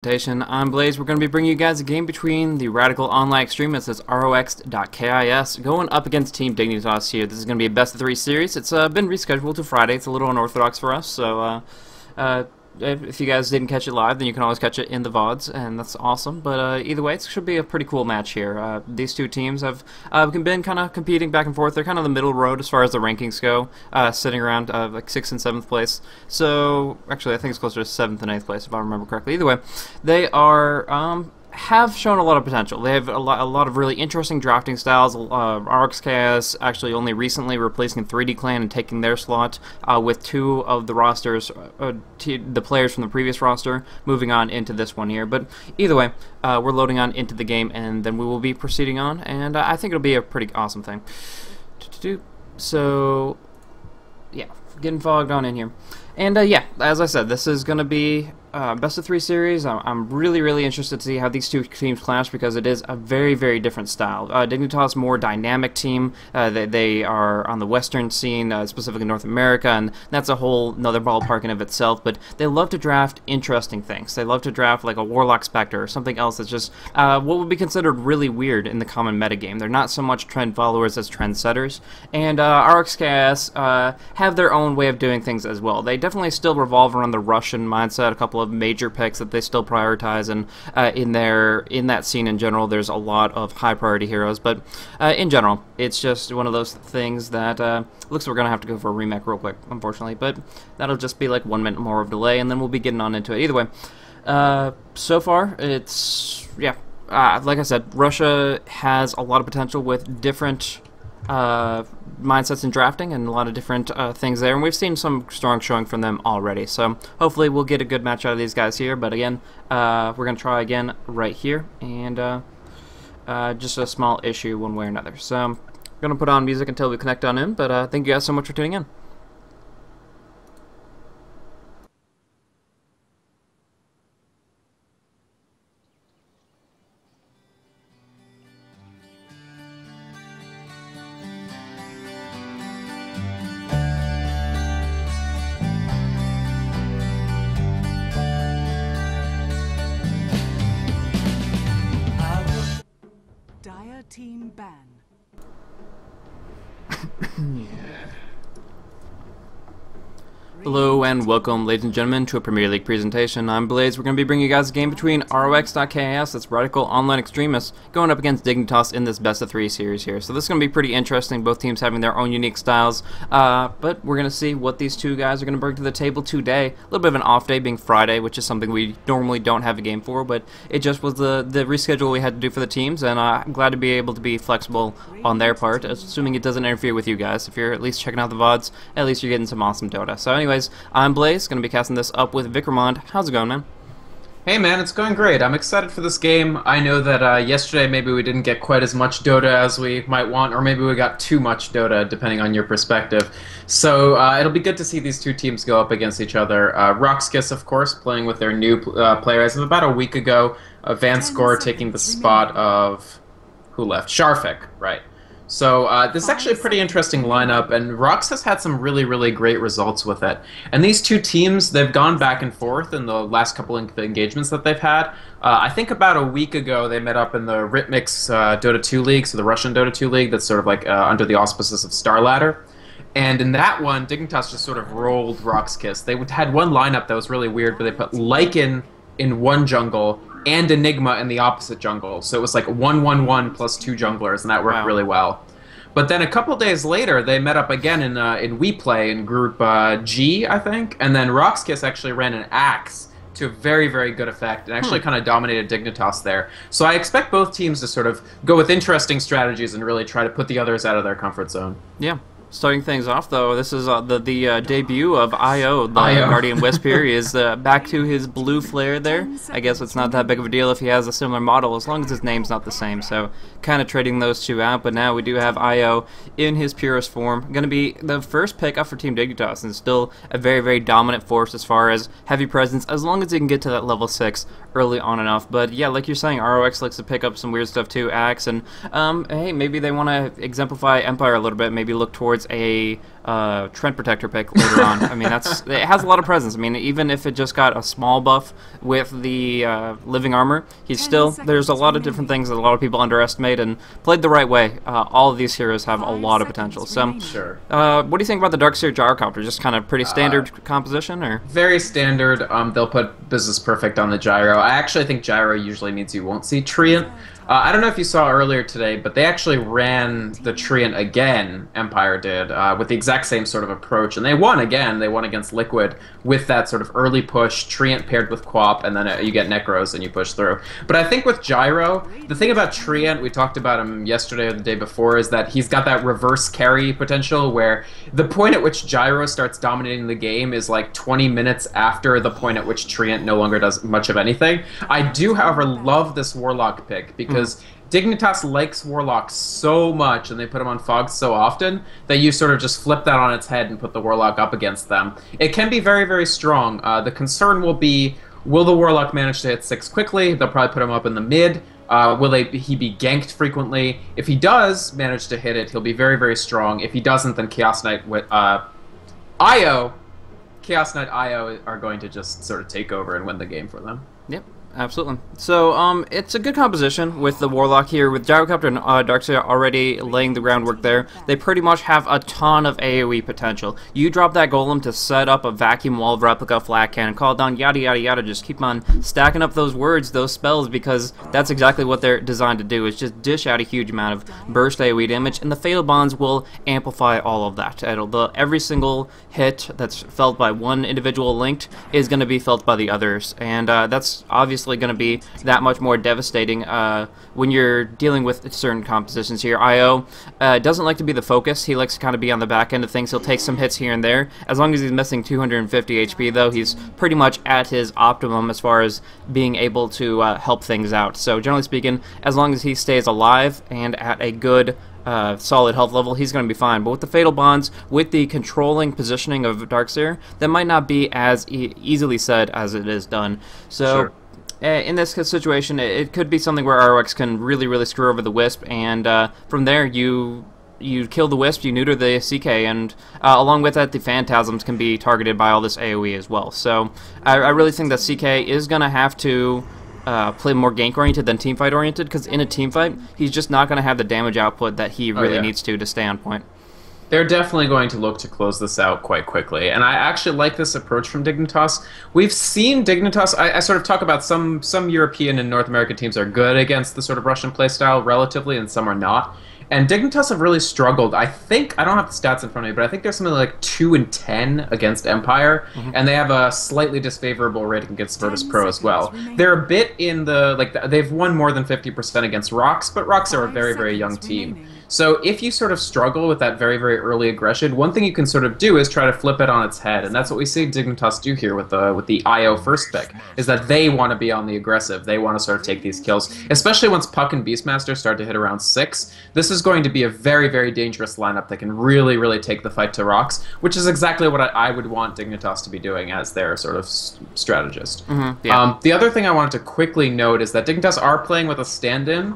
I'm Blaze. We're going to be bringing you guys a game between the radical online extremists, that's RoX.KIS, going up against Team Dignitas here. This is going to be a best of 3 series. It's been rescheduled to Friday. It's a little unorthodox for us, so if you guys didn't catch it live, then you can always catch it in the VODs, and that's awesome. But either way, it should be a pretty cool match here. These two teams have been kind of competing back and forth. They're kind of the middle road as far as the rankings go, sitting around like 6th and 7th place. So, actually, I think it's closer to 7th and 8th place, if I remember correctly. Either way, they have shown a lot of potential. They have a lot of really interesting drafting styles. RoX.KIS actually only recently replacing 3D Clan and taking their slot with 2 of the rosters, the players from the previous roster, moving on into this one here. But either way, we're loading on into the game, and then we will be proceeding on, and I think it'll be a pretty awesome thing. So, yeah, getting fogged on in here. And yeah, as I said, this is going to be best of 3 series. I'm really interested to see how these two teams clash, because it is a very different style. Dignitas more dynamic team. They are on the western scene, specifically North America, and that's a whole another ballpark in of itself. But they love to draft interesting things. They love to draft like a Warlock Spectre or something else that's just what would be considered really weird in the common metagame. They're not so much trend followers as trend setters. And RoX.KIS have their own way of doing things as well. They definitely still revolve around the Russian mindset. A couple of major picks that they still prioritize, and in that scene in general, there's a lot of high priority heroes. But in general, it's just one of those things that looks like we're gonna have to go for a remake real quick, unfortunately. But that'll just be like 1 minute more of delay, and then we'll be getting on into it. Either way, so far it's like I said, Russia has a lot of potential with different mindsets in drafting and a lot of different things there, and we've seen some strong showing from them already, so hopefully we'll get a good match out of these guys here. But again, we're going to try again right here, and just a small issue one way or another, so I'm going to put on music until we connect on in. But thank you guys so much for tuning in. Team ban. Hello and welcome, ladies and gentlemen, to a Premier League presentation. I'm Blaze. We're going to be bringing you guys a game between RoX.KIS, that's Radical Online Extremists, going up against Dignitas in this best of 3 series here. So this is going to be pretty interesting, both teams having their own unique styles, but we're going to see what these two guys are going to bring to the table today. A little bit of an off day being Friday, which is something we normally don't have a game for, but it just was the reschedule we had to do for the teams, and I'm glad to be able to be flexible on their part, assuming it doesn't interfere with you guys. If you're at least checking out the VODs, at least you're getting some awesome Dota. So anyways, I'm Blaze, going to be casting this up with Vikramond. How's it going, man? Hey man, it's going great. I'm excited for this game. I know that yesterday maybe we didn't get quite as much Dota as we might want, or maybe we got too much Dota, depending on your perspective. So it'll be good to see these two teams go up against each other. RoX.KIS, of course, playing with their new player as of about a week ago. Van Score taking the spot of... who left? Sharfik, right. So this is actually a pretty interesting lineup, and RoX has had some really great results with it. And these two teams, they've gone back and forth in the last couple of engagements that they've had. I think about a week ago they met up in the Ritmix Dota 2 League, so the Russian Dota 2 League that's sort of like under the auspices of Star Ladder. And in that one, Dignitas just sort of rolled RoX.KIS. They had one lineup that was really weird, but they put Lycan in one jungle and Enigma in the opposite jungle. So it was like 1-1-1 plus 2 junglers, and that worked really well. But then a couple days later, they met up again in WePlay in Group G, I think, and then RoX.KIS actually ran an Axe to very good effect and actually kind of dominated Dignitas there. So I expect both teams to sort of go with interesting strategies and really try to put the others out of their comfort zone. Yeah. Starting things off, though, this is the debut of IO. The Guardian Wisp here is back to his blue flare there. I guess it's not that big of a deal if he has a similar model, as long as his name's not the same. So kind of trading those two out, but now we do have IO in his purest form. Going to be the first pick up for Team Dignitas, and still a very dominant force as far as heavy presence, as long as he can get to that level 6 early on enough. But yeah, like you're saying, RoX likes to pick up some weird stuff too, Axe, and hey, maybe they want to exemplify Empire a little bit, maybe look towards a Trent Protector pick later on. I mean, it has a lot of presence. I mean, even if it just got a small buff with the living armor, there's a lot of different things that a lot of people underestimate, and played the right way, all of these heroes have a lot of potential. So, sure. What do you think about the Darkseer Gyrocopter? Just kind of pretty standard composition, or? Very standard. They'll put Business Perfect on the Gyro. I actually think Gyro usually means you won't see Treant. I don't know if you saw earlier today, but they actually ran the Treant again, Empire did, with the exact same sort of approach, and they won again. They won against Liquid with that sort of early push, Treant paired with Quap, and then you get Necros and you push through. But I think with Gyro, the thing about Treant, we talked about him yesterday or the day before, is that he's got that reverse carry potential, where the point at which Gyro starts dominating the game is like 20 minutes after the point at which Treant no longer does much of anything. I do, however, love this Warlock pick, because Dignitas likes Warlock so much, and they put him on Fog so often, that you sort of just flip that on its head and put the Warlock up against them. It can be very, very strong. The concern will be, will the Warlock manage to hit 6 quickly? They'll probably put him up in the mid. Will he be ganked frequently? If he does manage to hit it, he'll be very, very strong. If he doesn't, then Chaos Knight with Chaos Knight IO are going to just sort of take over and win the game for them. Yep. Absolutely. So, it's a good composition with the Warlock here, with Gyrocopter and Darkseer already laying the groundwork there. They pretty much have a ton of AoE potential. You drop that Golem to set up a vacuum wall of replica, flat cannon, call down, yada yada yada, just keep on stacking up those words, those spells, because that's exactly what they're designed to do, is just dish out a huge amount of burst AoE damage, and the Fatal Bonds will amplify all of that. Every single hit that's felt by one individual linked is going to be felt by the others, and that's obviously going to be that much more devastating when you're dealing with certain compositions here. IO doesn't like to be the focus. He likes to kind of be on the back end of things. He'll take some hits here and there. As long as he's missing 250 HP, though, he's pretty much at his optimum as far as being able to help things out. So generally speaking, as long as he stays alive and at a good solid health level, he's going to be fine. But with the Fatal Bonds, with the controlling positioning of Darkseer, that might not be as easily said as it is done. So sure. In this situation, it could be something where RoX can really, really screw over the Wisp, and from there you kill the Wisp, you neuter the CK, and along with that, the Phantasms can be targeted by all this AoE as well. So I really think that CK is going to have to play more gank-oriented than teamfight-oriented, because in a teamfight, he's just not going to have the damage output that he really needs to stay on point. They're definitely going to look to close this out quite quickly, and I actually like this approach from Dignitas. We've seen Dignitas, I sort of talk about some European and North American teams are good against the sort of Russian playstyle relatively, and some are not. And Dignitas have really struggled. I think, I don't have the stats in front of me, but I think there's something like 2-10 against Empire, and they have a slightly disfavorable rating against Virtus Pro as well. They're a bit in the, they've won more than 50% against RoX, but RoX are a very, very young team. So if you sort of struggle with that very, very early aggression, one thing you can sort of do is try to flip it on its head, and that's what we see Dignitas do here with the IO first pick, is that they want to be on the aggressive. They want to sort of take these kills, especially once Puck and Beastmaster start to hit around 6. This is going to be a very, very dangerous lineup that can really, really take the fight to RoX, which is exactly what I would want Dignitas to be doing as their sort of strategist. The other thing I wanted to quickly note is that Dignitas are playing with a stand-in.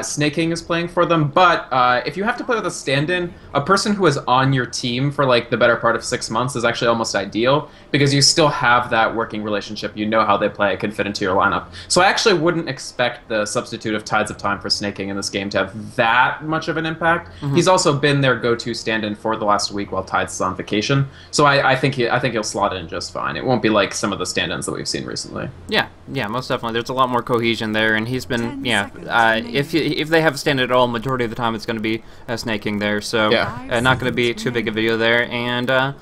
Snake King is playing for them, but if you have to play with a stand-in, a person who is on your team for like the better part of 6 months is actually almost ideal, because you still have that working relationship. You know how they play, it can fit into your lineup. So I actually wouldn't expect the substitute of Tides of Time for Snake King in this game to have that much of an impact. He's also been their go-to stand-in for the last week while Tides is on vacation. So I think he'll slot in just fine. It won't be like some of the stand-ins that we've seen recently. Yeah, most definitely. There's a lot more cohesion there, and he's been, if they have a stand-in at all, majority of the time it's going to be Snake King there, so not going to be too big a video there, and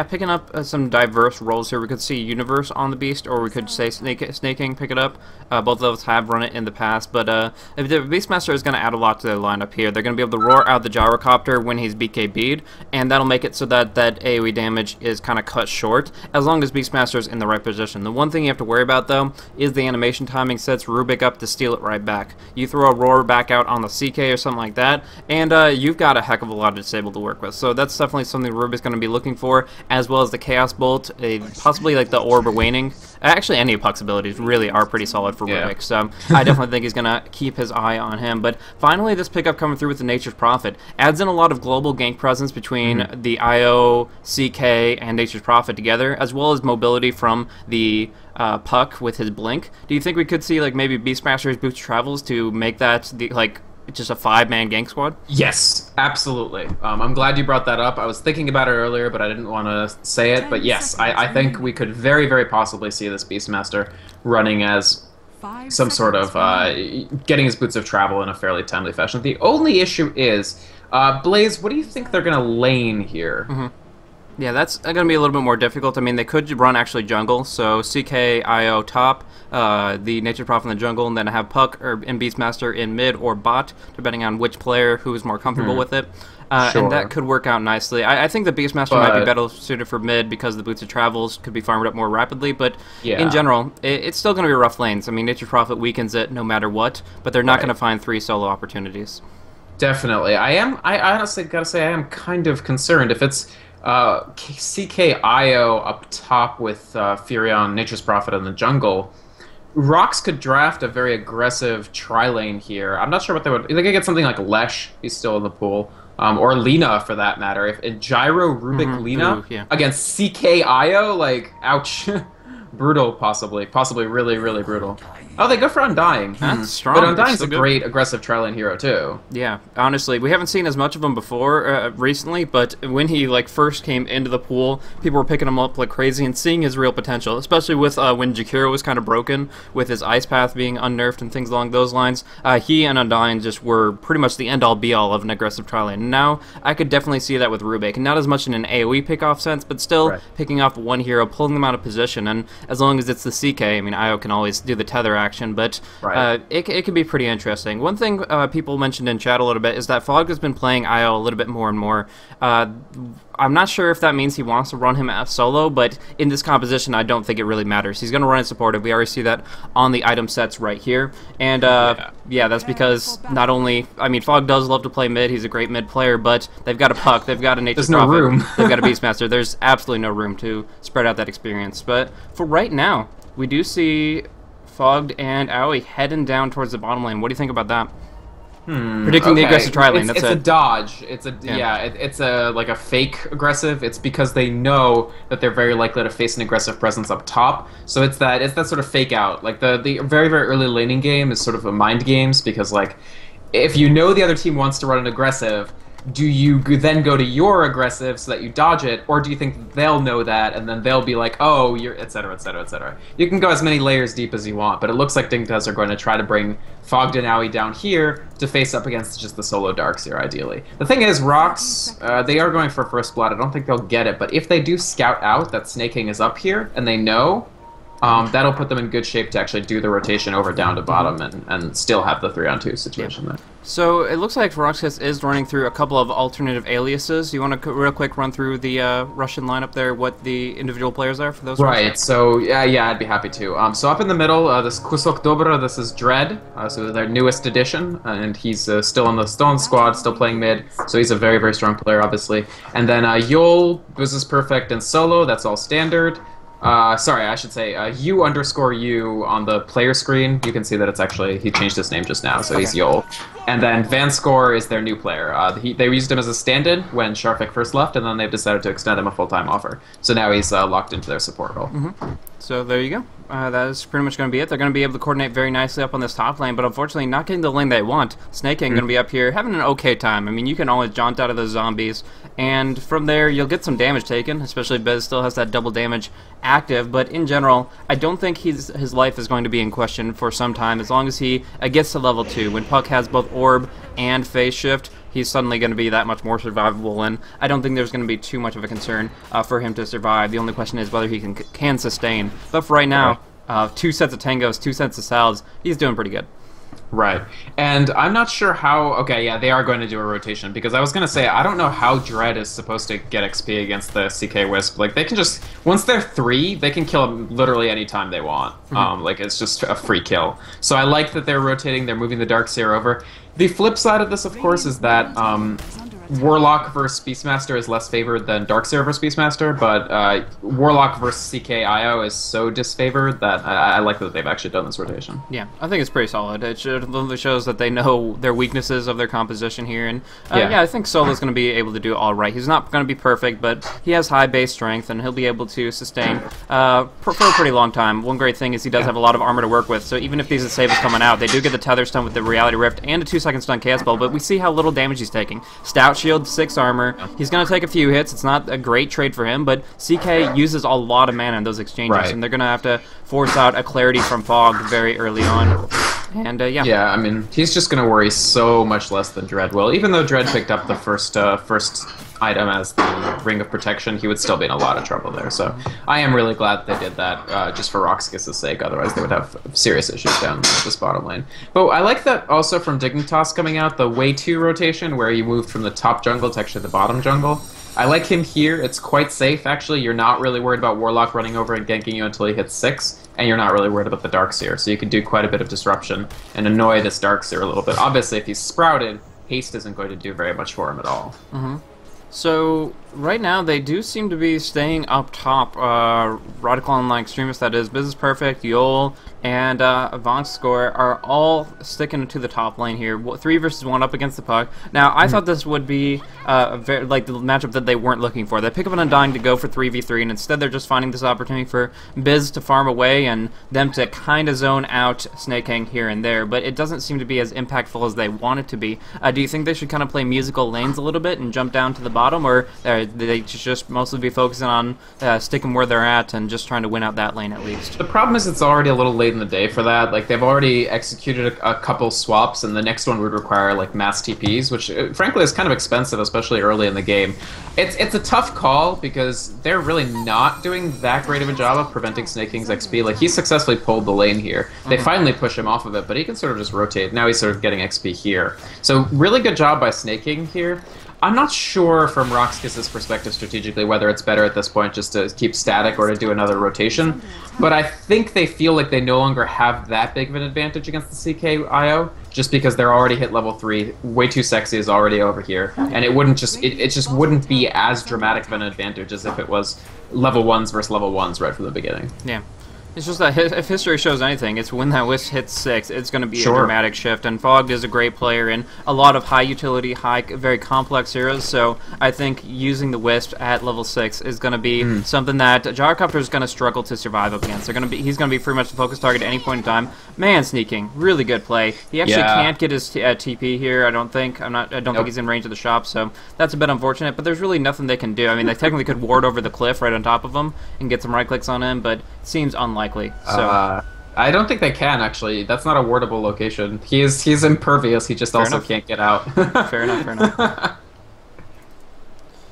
picking up some diverse roles here. We could see Universe on the Beast, or we could say Snake King pick it up. Both of those have run it in the past, but if the Beastmaster is going to add a lot to their lineup here. They're going to be able to roar out the Gyrocopter when he's BKB'd, and that'll make it so that that AoE damage is kind of cut short, as long as Beastmaster is in the right position. The one thing you have to worry about, though, is the animation timing sets Rubik up to steal it right back. You throw a roar back out on the CK or something like that, and you've got a heck of a lot of disable to work with. So that's definitely something Rubik's going to be looking for. as well as the Chaos Bolt, possibly like the Orb or Waning. Actually, any of Puck's abilities really are pretty solid for Rubik, so I definitely think he's going to keep his eye on him. But finally, this pickup coming through with the Nature's Prophet adds in a lot of global gank presence between the IO, CK, and Nature's Prophet together, as well as mobility from the Puck with his Blink. Do you think we could see like maybe Beastmaster's Boots Travels to make that just a 5-man gank squad? Yes, absolutely. I'm glad you brought that up. I was thinking about it earlier, but I didn't want to say it. But yes, I think we could very, very possibly see this Beastmaster running as some sort of getting his Boots of Travel in a fairly timely fashion. The only issue is, Blaze, what do you think they're going to lane here? Yeah, that's going to be a little bit more difficult. I mean, they could run actually jungle, so CK, IO top, the Nature Prophet in the jungle, and then have Puck and Beastmaster in mid or bot, depending on which player who is more comfortable with it. And that could work out nicely. I think the Beastmaster might be better suited for mid because the Boots of Travels could be farmed up more rapidly, but in general, it's still going to be rough lanes. I mean, Nature Prophet weakens it no matter what, but they're not going to find 3 solo opportunities. Definitely. I honestly got to say I am kind of concerned if it's CKIO up top with Furion, Nature's Prophet in the jungle. RoX could draft a very aggressive tri-lane here. I'm not sure what they would... They could get something like Lesh, he's still in the pool, or Lina for that matter. If Gyro, Rubik, Lina against CKIO, like, ouch. Brutal, possibly really, really brutal. Oh, they go for Undying. That's strong. But Undying's a great aggressive tri-lane hero too. Yeah, honestly, we haven't seen as much of him before recently, but when he first came into the pool, people were picking him up like crazy and seeing his real potential, especially with when Jakiro was kind of broken with his Ice Path being unnerfed and things along those lines. He and Undying just were pretty much the end-all be-all of an aggressive tri-lane. Now, I could definitely see that with Rubik, not as much in an AoE pick-off sense, but still picking off one hero, pulling them out of position, and as long as it's the CK, I mean, IO can always do the tether action, but it can be pretty interesting. One thing people mentioned in chat a little bit is that Fog has been playing IO a little bit more and more. I'm not sure if that means he wants to run him as solo, but in this composition, I don't think it really matters. He's going to run it supportive. We already see that on the item sets right here. And, yeah, that's because not only... I mean, Fog does love to play mid. He's a great mid player, but they've got a Puck. They've got a Nature's Prophet. There's no room. They've got a Beastmaster. There's absolutely no room to spread out that experience. But for right now, we do see Fogged and Aoi heading down towards the bottom lane. What do you think about that? Predicting the aggressive tri-lane, that's it. It's a dodge. It's a like a fake aggressive. It's because they know that they're very likely to face an aggressive presence up top. So it's that sort of fake out. Like the very, very early laning game is sort of a mind games because like if you know the other team wants to run an aggressive, do you then go to your aggressive so that you dodge it, or do you think they'll know that and then they'll be like, oh, you're, etc., etc., etc. You can go as many layers deep as you want, but it looks like Dignitas are going to try to bring Fogged and Aoi down here to face up against just the solo Darks here, ideally. The thing is, RoX, they are going for First Blood. I don't think they'll get it, but if they do scout out that Snake King is up here and they know, that'll put them in good shape to actually do the rotation over down to bottom and still have the 3-on-2 situation there. So it looks like RoX.KIS is running through a couple of alternative aliases. You want to real quick run through the Russian lineup there, what the individual players are for those? Right, so yeah, I'd be happy to. So up in the middle, this Kusok Dobra, this is Dread, so their newest addition, and he's still on the Stone Squad, still playing mid, so he's a very, very strong player, obviously. And then Yol, Business Perfect, and Solo, that's all standard. Sorry, I should say U_U on the player screen. You can see that it's actually, he changed his name just now, so he's Yol. And then Vanscore is their new player. They used him as a stand-in when Sharfik first left, and then they've decided to extend him a full-time offer. So now he's locked into their support role. So there you go. That is pretty much going to be it. They're going to be able to coordinate very nicely up on this top lane, but unfortunately not getting the lane they want. Snake King going to be up here having an okay time. I mean, you can always jaunt out of those zombies, and from there you'll get some damage taken, especially Bez still has that double damage active, but in general, I don't think his life is going to be in question for some time, as long as he gets to level 2. When Puck has both Orb and Phase Shift, he's suddenly going to be that much more survivable, and I don't think there's going to be too much of a concern for him to survive. The only question is whether he can sustain. But for right now, 2 sets of tangos, 2 sets of salads, he's doing pretty good. Right. And I'm not sure how... Okay, yeah, they are going to do a rotation, because I was going to say, I don't know how Dread is supposed to get XP against the CK Wisp. Like, they can just... Once they're 3, they can kill him literally any time they want. Like, it's just a free kill. So I like that they're rotating, they're moving the Darkseer over. The flip side of this, of course, is that Warlock versus Beastmaster is less favored than Darkseer versus Beastmaster, but Warlock versus CK/IO is so disfavored that I like that they've actually done this rotation. Yeah, I think it's pretty solid. It shows that they know their weaknesses of their composition here, and yeah, I think Solo's going to be able to do all right. He's not going to be perfect, but he has high base strength, and he'll be able to sustain for a pretty long time. One great thing is he does have a lot of armor to work with, so even if these save is coming out, they do get the tether stun with the Reality Rift and a 2-second stun Chaos Ball, but we see how little damage he's taking. Stout shield, 6 armor. He's going to take a few hits. It's not a great trade for him, but CK uses a lot of mana in those exchanges, and they're going to have to force out a Clarity from Fog very early on. And yeah. Yeah, I mean, he's just going to worry so much less than Dread will. Even though Dread picked up the first item as the Ring of Protection, he would still be in a lot of trouble there. So I am really glad they did that, just for RoX.KIS' sake. Otherwise, they would have serious issues down this bottom lane. But I like that also from Dignitas coming out, the Way 2 rotation, where you moved from the top jungle to actually the bottom jungle. I like him here. It's quite safe, actually. You're not really worried about Warlock running over and ganking you until he hits 6, and you're not really worried about the Darkseer. So you can do quite a bit of disruption and annoy this Darkseer a little bit. Obviously, if he's sprouted, haste isn't going to do very much for him at all. So right now they do seem to be staying up top. Radical Online Extremist, that is, Business Perfect, Yol, and Score are all sticking to the top lane here. 3 versus 1 up against the puck. Now I thought this would be like the matchup that they weren't looking for. They pick up an Undying to go for 3v3, and instead they're just finding this opportunity for Biz to farm away and them to kind of zone out Snake King here and there. But it doesn't seem to be as impactful as they want it to be. Do you think they should kind of play musical lanes a little bit and jump down to the bottom, or they just mostly be focusing on sticking where they're at and just trying to win out that lane at least? The problem is it's already a little late in the day for that. Like, they've already executed a couple swaps, and the next one would require like mass TPs, which frankly is kind of expensive, especially early in the game. It's a tough call because they're really not doing that great of a job of preventing Snake King's XP. Like, he successfully pulled the lane here. They finally push him off of it, but he can sort of just rotate. Now he's sort of getting XP here. So really good job by Snake King here. I'm not sure from RoX.KIS' perspective strategically whether it's better at this point just to keep static or to do another rotation, but I think they feel like they no longer have that big of an advantage against the CK/IO just because they're already hit level 3. Way Too Sexy is already over here, and it wouldn't just it just wouldn't be as dramatic of an advantage as if it was level 1s versus level 1s right from the beginning. Yeah. It's just that if history shows anything, it's when that Wisp hits 6, it's going to be a dramatic shift. And Fog is a great player in a lot of high utility, very complex heroes. So I think using the Wisp at level 6 is going to be something that Gyrocopter is going to struggle to survive up against. He's going to be pretty much the focus target at any point in time. Man, sneaking, really good play. He actually can't get his TP here. I don't think. I don't think he's in range of the shop. So that's a bit unfortunate. But there's really nothing they can do. I mean, they technically could ward over the cliff right on top of him and get some right clicks on him, but it seems unlikely. So I don't think they can, actually. That's not a wardable location. He's impervious. He just also can't get out. Fair enough, fair enough.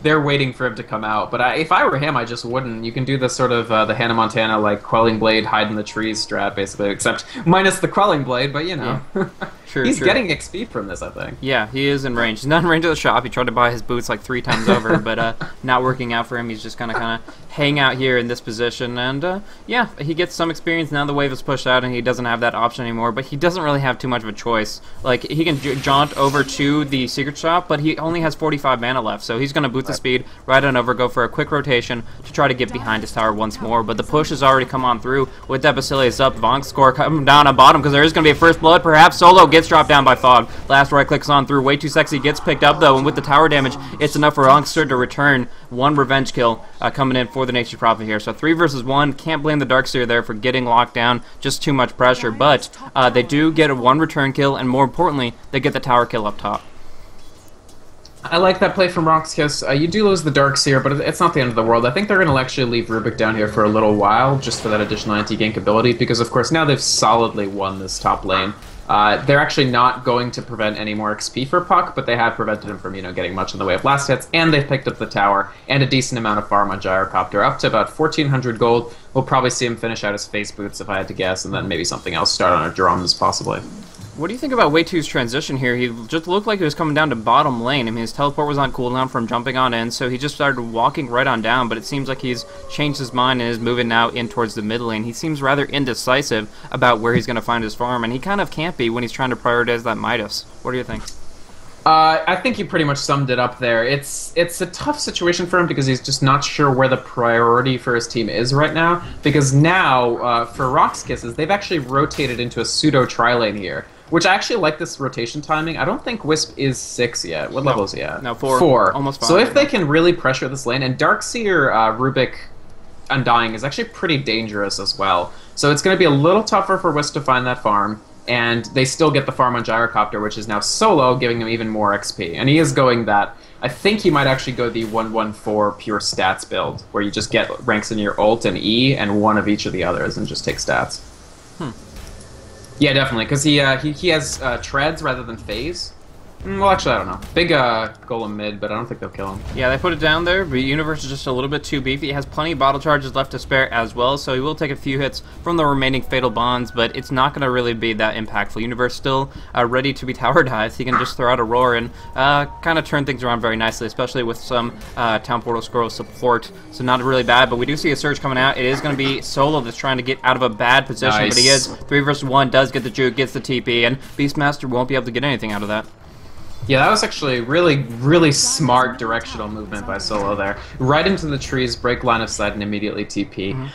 They're waiting for him to come out, but if I were him, I just wouldn't. You can do the sort of the Hannah Montana, like, Quelling Blade, hide in the trees strat, basically, except minus the Quelling Blade, but, you know. Yeah. He's getting XP from this, I think. Yeah, he is in range. He's not in range of the shop. He tried to buy his boots like 3 times over, but not working out for him. He's just going to kind of hang out here in this position, and yeah, he gets some experience now. The wave is pushed out, and he doesn't have that option anymore, but he doesn't really have too much of a choice. Like, he can jaunt over to the secret shop, but he only has 45 mana left, so he's going to boot the speed, right on over, go for a quick rotation to try to get behind his tower once more, but the push has already come on through with that Basilius up. Score coming down on bottom because there is going to be a first blood, perhaps. Solo gets dropped down by Fog. Last right clicks on through. Way Too Sexy gets picked up, though, and with the tower damage, it's enough for Youngster to return. 1 revenge kill coming in for the Nature Prophet here. So 3 versus 1. Can't blame the Darkseer there for getting locked down. Just too much pressure, but they do get a 1 return kill, and more importantly, they get the tower kill up top. I like that play from RoX.KIS. You do lose the Darkseer, but it's not the end of the world. I think they're going to actually leave Rubik down here for a little while, just for that additional anti-gank ability, because of course now they've solidly won this top lane. They're actually not going to prevent any more XP for Puck, but they have prevented him from, getting much in the way of last hits, and they've picked up the tower and a decent amount of farm on Gyrocopter, up to about 1,400 gold. We'll probably see him finish out his face boots if I had to guess, and then maybe something else start on a drums, possibly. What do you think about Way 2's transition here? He just looked like he was coming down to bottom lane. I mean, his teleport was on cooldown from jumping on in, so he just started walking right on down, but it seems like he's changed his mind and is moving now in towards the mid lane. He seems rather indecisive about where he's going to find his farm, and he kind of can't be when he's trying to prioritize that Midas. What do you think? I think you pretty much summed it up there. It's a tough situation for him because he's just not sure where the priority for his team is right now. Because now, for RoX.KIS, they've actually rotated into a pseudo tri-lane here, which I actually like this rotation timing. I don't think Wisp is 6 yet. What level is he at? No, 4. 4. Almost 5. So if they can really pressure this lane, and Darkseer Rubik Undying is actually pretty dangerous as well. So it's going to be a little tougher for Wisp to find that farm. And they still get the farm on Gyrocopter, which is now solo, giving them even more XP. And he is going that. I think he might actually go the 1-1-4 pure stats build, where you just get ranks in your ult and E and one of each of the others and just take stats. Yeah, definitely, because he has treads rather than phase. Well, actually, I don't know. Big golem mid, but I don't think they'll kill him. Yeah, they put it down there, but Universe is just a little bit too beefy. He has plenty of bottle charges left to spare as well, so he will take a few hits from the remaining Fatal Bonds, but it's not going to really be that impactful. Universe still ready to be tower dives. He can just throw out a roar and kind of turn things around very nicely, especially with some Town Portal Scroll support, so not really bad, but we do see a Surge coming out. It is going to be Solo that's trying to get out of a bad position, Nice. but he is 3 versus 1, does get the juke, gets the TP, and Beastmaster won't be able to get anything out of that. Yeah, that was actually really, really smart directional movement by Solo there. Right into the trees, break line of sight, and immediately TP.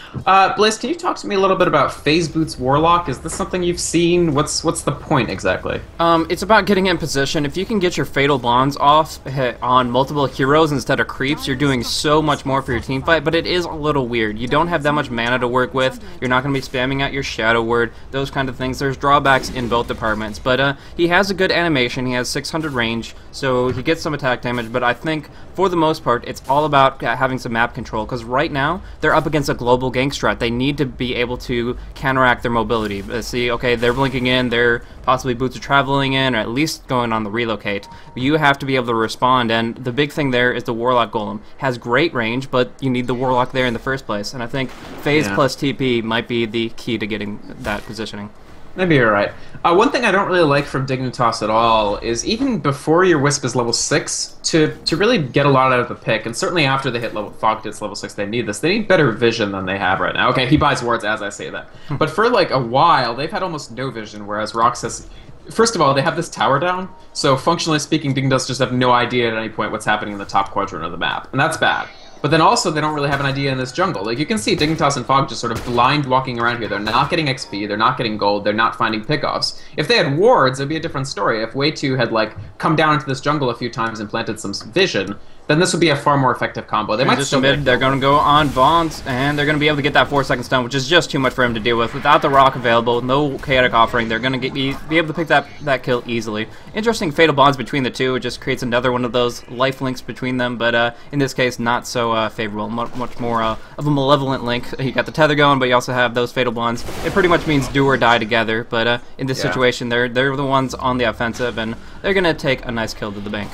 Blaze, can you talk to me a little bit about Phase Boots Warlock? Is this something you've seen? What's the point exactly? It's about getting in position. If you can get your Fatal Bonds off on multiple heroes instead of creeps, you're doing so much more for your team fight, but it is a little weird. You don't have that much mana to work with. You're not going to be spamming out your Shadow Word, those kind of things. There's drawbacks in both departments, but he has a good animation. He has 600 range, so he gets some attack damage, but I think for the most part it's all about having some map control, because right now they're up against a global gank strat. They need to be able to counteract their mobility. See, okay, they're blinking in, they're possibly Boots are traveling in, or at least going on the relocate. You have to be able to respond, and the big thing there is the Warlock Golem. Has great range, but you need the Warlock there in the first place, and I think Phase plus TP might be the key to getting that positioning. Maybe you're right. One thing I don't really like from Dignitas at all is even before your Wisp is level 6, to really get a lot out of the pick, and certainly after they hit Fog hits level 6, they need this. They need better vision than they have right now. Okay, he buys wards as I say that. But for like a while, they've had almost no vision, whereas RoX has... First of all, they have this tower down, so functionally speaking, Dignitas just have no idea at any point what's happening in the top quadrant of the map, and that's bad. But then also, they don't really have an idea in this jungle. Like, you can see Dignitas and Fog just sort of blind walking around here. They're not getting XP, they're not getting gold, they're not finding pickoffs. If they had wards, it'd be a different story. If Way2 had, like, come down into this jungle a few times and planted some vision, then this would be a far more effective combo. They might still mid, they're going to go on Vaughns, and they're going to be able to get that 4-second stun, which is just too much for him to deal with. Without the Rock available, no Chaotic Offering, they're going to be able to pick that kill easily. Interesting Fatal Bonds between the two. It just creates another one of those life links between them, but in this case, not so favorable. Much more of a malevolent link. You got the tether going, but you also have those Fatal Bonds. It pretty much means do or die together, but in this situation, they're the ones on the offensive, and they're going to take a nice kill to the bank.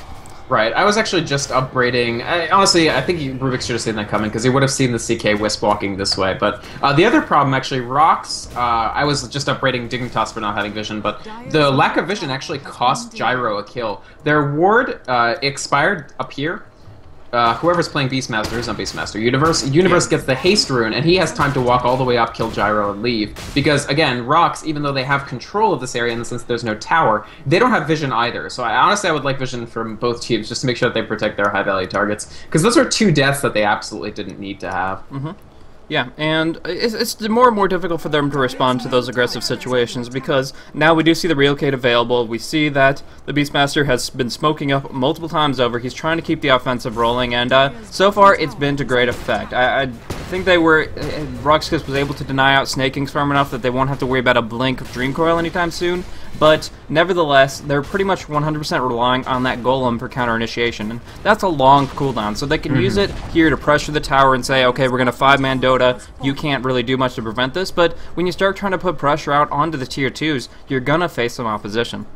Right, I was actually just upgrading. Honestly, I think Rubik should have seen that coming, because he would have seen the CK Wisp walking this way. But the other problem, actually, RoX, I was just upgrading Dignitas for not having vision, but the lack of vision actually cost Gyro a kill. Their ward expired up here. Whoever's playing Beastmaster, is not Beastmaster, Universe gets the haste rune, and he has time to walk all the way up, kill Gyro, and leave. Because, again, RoX, even though they have control of this area in the sense there's no tower, they don't have vision either. So honestly, I would like vision from both teams, just to make sure that they protect their high-value targets. Because those are 2 deaths that they absolutely didn't need to have. Yeah, and it's more and more difficult for them to respond to those aggressive situations, because now we do see the relocate available. We see that the Beastmaster has been smoking up multiple times over. He's trying to keep the offensive rolling, and so far it's been to great effect. I think they were... RoX.KIS was able to deny out Snakings farm enough that they won't have to worry about a blink of Dream Coil anytime soon, but nevertheless, they're pretty much 100% relying on that Golem for counter initiation, and that's a long cooldown, so they can use it here to pressure the tower and say, okay, we're going to 5-man Dota, you can't really do much to prevent this, but when you start trying to put pressure out onto the tier 2s, you're going to face some opposition.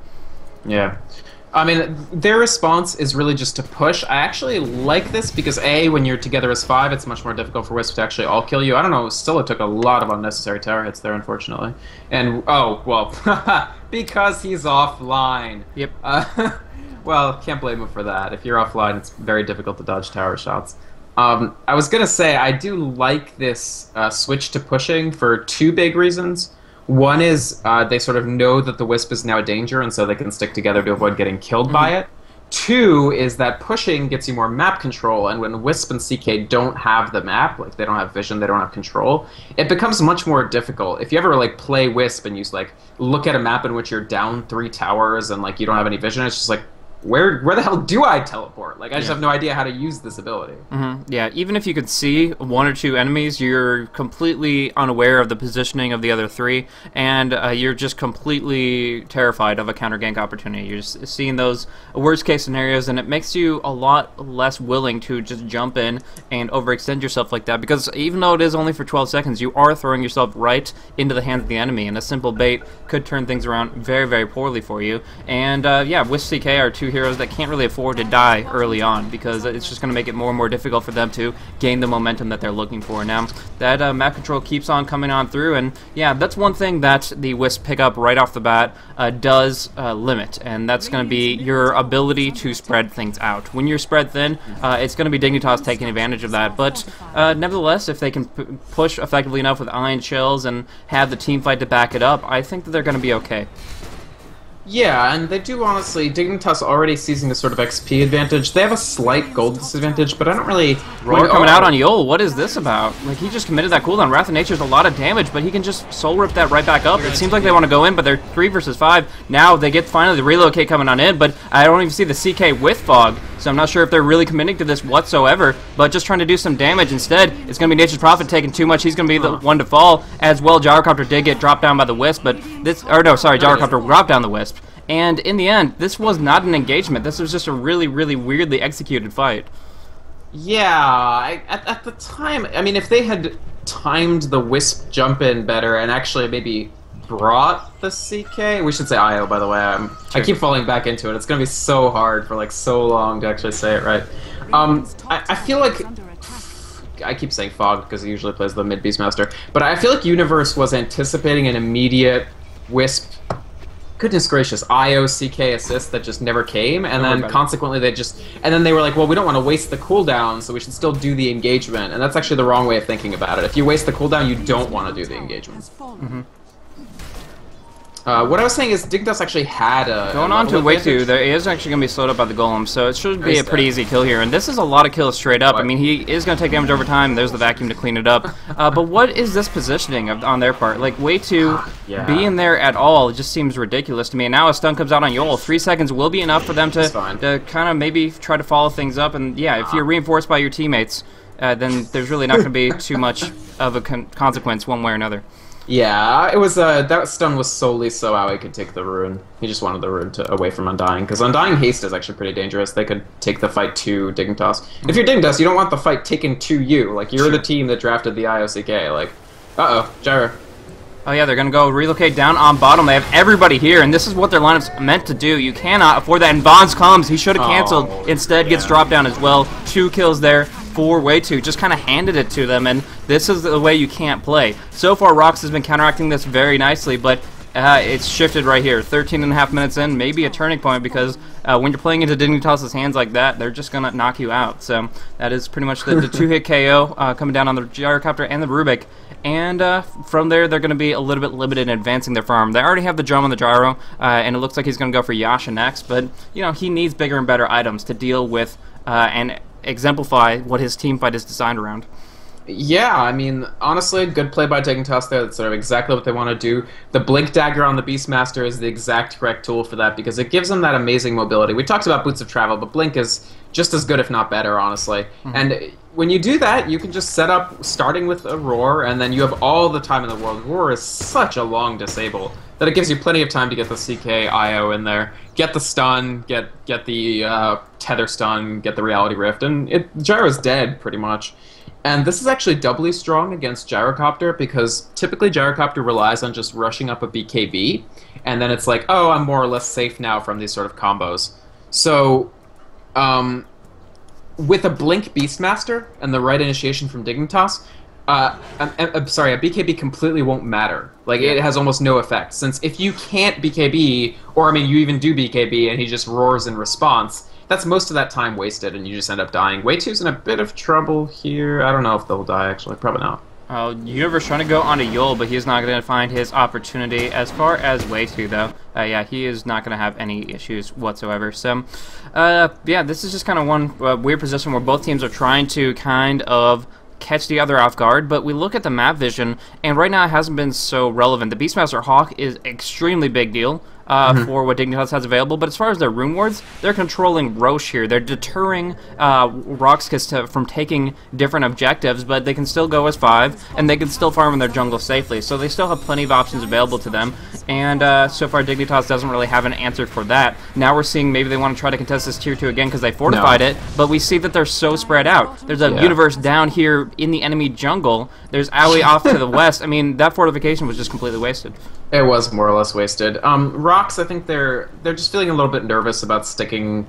Yeah. I mean, their response is really just to push. I actually like this because, A, when you're together as 5, it's much more difficult for Wisp to actually all-kill you. I don't know, still it took a lot of unnecessary tower hits there, unfortunately. And, oh, well, because he's offline. Yep. Well, can't blame him for that. If you're offline, it's very difficult to dodge tower shots. I was going to say, I do like this switch to pushing for 2 big reasons. One is they sort of know that the Wisp is now a danger, and so they can stick together to avoid getting killed by it. Two is that pushing gets you more map control, and when Wisp and CK don't have the map, like they don't have vision, they don't have control, it becomes much more difficult. If you ever like play Wisp and you like look at a map in which you're down 3 towers and like you don't have any vision, it's just like where the hell do I teleport? Like I just have no idea how to use this ability. Yeah, even if you could see 1 or 2 enemies, you're completely unaware of the positioning of the other 3, and you're just completely terrified of a counter gank opportunity. You're just seeing those worst case scenarios, and it makes you a lot less willing to just jump in and overextend yourself like that, because even though it is only for 12 seconds, you are throwing yourself right into the hands of the enemy, and a simple bait could turn things around very, very poorly for you. And yeah, Wisp CK are 2 heroes that can't really afford to die early on, because it's just going to make it more and more difficult for them to gain the momentum that they're looking for. Now, that map control keeps on coming on through, and yeah, that's one thing that the Wisp pickup right off the bat does limit, and that's going to be your ability to spread things out. When you're spread thin, it's going to be Dignitas taking advantage of that, but nevertheless, if they can push effectively enough with ion shells and have the team fight to back it up, I think that they're going to be okay. Yeah, and they do honestly. Dignitas already seizing a sort of XP advantage. They have a slight gold disadvantage, but I don't really. Roar coming out on Yol. What is this about? Like, he just committed that cooldown. Wrath of Nature's a lot of damage, but he can just soul rip that right back up. It seems like they want to go in, but they're 3 versus 5. Now they get finally the relocate coming on in, but I don't even see the CK with Fog, so I'm not sure if they're really committing to this whatsoever, but just trying to do some damage instead. It's going to be Nature's Prophet taking too much. He's going to be the one to fall. As well, Gyrocopter did get dropped down by the Wisp, but this. Or no, sorry, Gyrocopter dropped down the Wisp. And in the end, this was not an engagement. This was just a really, really weirdly executed fight. Yeah, at the time, I mean, if they had timed the Wisp jump in better and actually maybe brought the CK, we should say IO, by the way. I keep falling back into it. It's going to be so hard for like so long to actually say it right. I feel like I keep saying Fog because he usually plays the mid Beastmaster, but I feel like Universe was anticipating an immediate Wisp. Goodness gracious, IO CK assist that just never came, and then consequently they were like, well, we don't want to waste the cooldown, so we should still do the engagement, and that's actually the wrong way of thinking about it. If you waste the cooldown, you don't want to do the engagement. What I was saying is Dignitas actually had a... Going on to Wake 2, there is actually going to be slowed up by the Golem, so it should be a pretty easy kill here. And this is a lot of kills straight up. I mean, he is going to take damage over time. There's the vacuum to clean it up. But what is this positioning on their part? Like, Wake 2 being there at all just seems ridiculous to me. And now a stun comes out on Yol. 3 seconds will be enough for them to kind of maybe try to follow things up. And yeah, if you're reinforced by your teammates, then there's really not going to be too much of a consequence one way or another. Yeah, it was that stun was solely so Aoi could take the rune. He just wanted the rune away from Undying, because Undying haste is actually pretty dangerous. They could take the fight to Dignitas. If you're Dignitas, you don't want the fight taken to you. Like, you're the team that drafted the IOCK. Like, uh-oh, Gyro. Oh yeah, they're going to go relocate down on bottom. They have everybody here, and this is what their lineup's meant to do. You cannot afford that, and Bonds comes. He should have canceled. Instead, gets dropped down as well. 2 kills there for Way 2. Just kind of handed it to them, and this is the way you can't play. So far, RoX has been counteracting this very nicely, but it's shifted right here. 13.5 minutes in, maybe a turning point, because when you're playing into Dignitas' hands like that, they're just going to knock you out. So that is pretty much the 2-hit KO coming down on the Gyrocopter and the Rubik. And from there, they're going to be a little bit limited in advancing their farm. They already have the Drum on the Gyro, and it looks like he's going to go for Yasha next. But, you know, he needs bigger and better items to deal with and exemplify what his team fight is designed around. Yeah, I mean, honestly, good play by Dignitas there. That's sort of exactly what they want to do. The Blink Dagger on the Beastmaster is the exact correct tool for that, because it gives them that amazing mobility. We talked about Boots of Travel, but Blink is just as good, if not better, honestly. And when you do that, you can just set up, starting with a Roar, and then you have all the time in the world. Roar is such a long disable that it gives you plenty of time to get the CK IO in there, get the stun, get the tether stun, get the reality rift, and Gyro's dead, pretty much. And this is actually doubly strong against Gyrocopter, because typically Gyrocopter relies on just rushing up a BKB, and then it's like, oh, I'm more or less safe now from these sort of combos. So, with a Blink Beastmaster and the right initiation from Dignitas, I'm sorry, a BKB completely won't matter. Like, it has almost no effect, since if you can't BKB, or I mean, you even do BKB and he just roars in response, that's most of that time wasted, and you just end up dying. Way 2's in a bit of trouble here. I don't know if they'll die, actually. Probably not. Universe trying to go onto Yul, but he's not going to find his opportunity. As far as Way 2, though, yeah, he is not going to have any issues whatsoever. So, yeah, this is just kind of one weird position where both teams are trying to kind of catch the other off guard, but we look at the map vision, and right now it hasn't been so relevant. The Beastmaster Hawk is extremely big deal for what Dignitas has available, but as far as their rune wards, they're controlling Roche here. They're deterring RoX.KIS from taking different objectives, but they can still go as 5, and they can still farm in their jungle safely, so they still have plenty of options available to them, and so far Dignitas doesn't really have an answer for that. Now we're seeing maybe they want to try to contest this tier 2 again because they fortified it, but we see that they're so spread out. There's a Universe down here in the enemy jungle, there's Aoi off to the west. I mean, that fortification was just completely wasted. It was more or less wasted. RoX, I think they're just feeling a little bit nervous about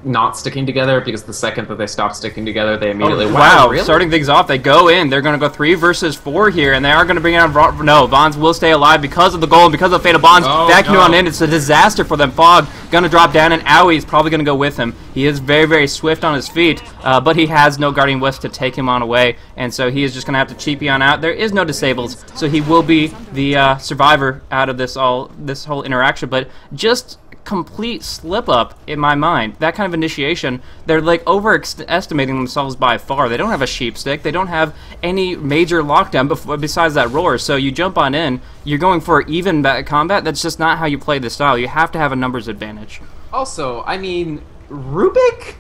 not sticking together, because the second that they stop sticking together, they immediately wow, really? Starting things off, they go in. They're going to go 3 versus 4 here, and they are going to bring out no. Bonds will stay alive because of the gold, because of the fate of Bonds. Backing on in, it's a disaster for them. Fog going to drop down, and Aoi is probably going to go with him. He is very, very swift on his feet, but he has no Guardian Wisp to take him on away, and so he is just going to have to cheapy on out. There is no disables, so he will be the survivor out of this whole interaction, but just complete slip up in my mind. That kind of initiation, they're like overestimating themselves by far. They don't have a sheep stick, they don't have any major lockdown besides that roar, so you jump on in, you're going for even combat. That's just not how you play this style. You have to have a numbers advantage. Also, I mean, Rubik?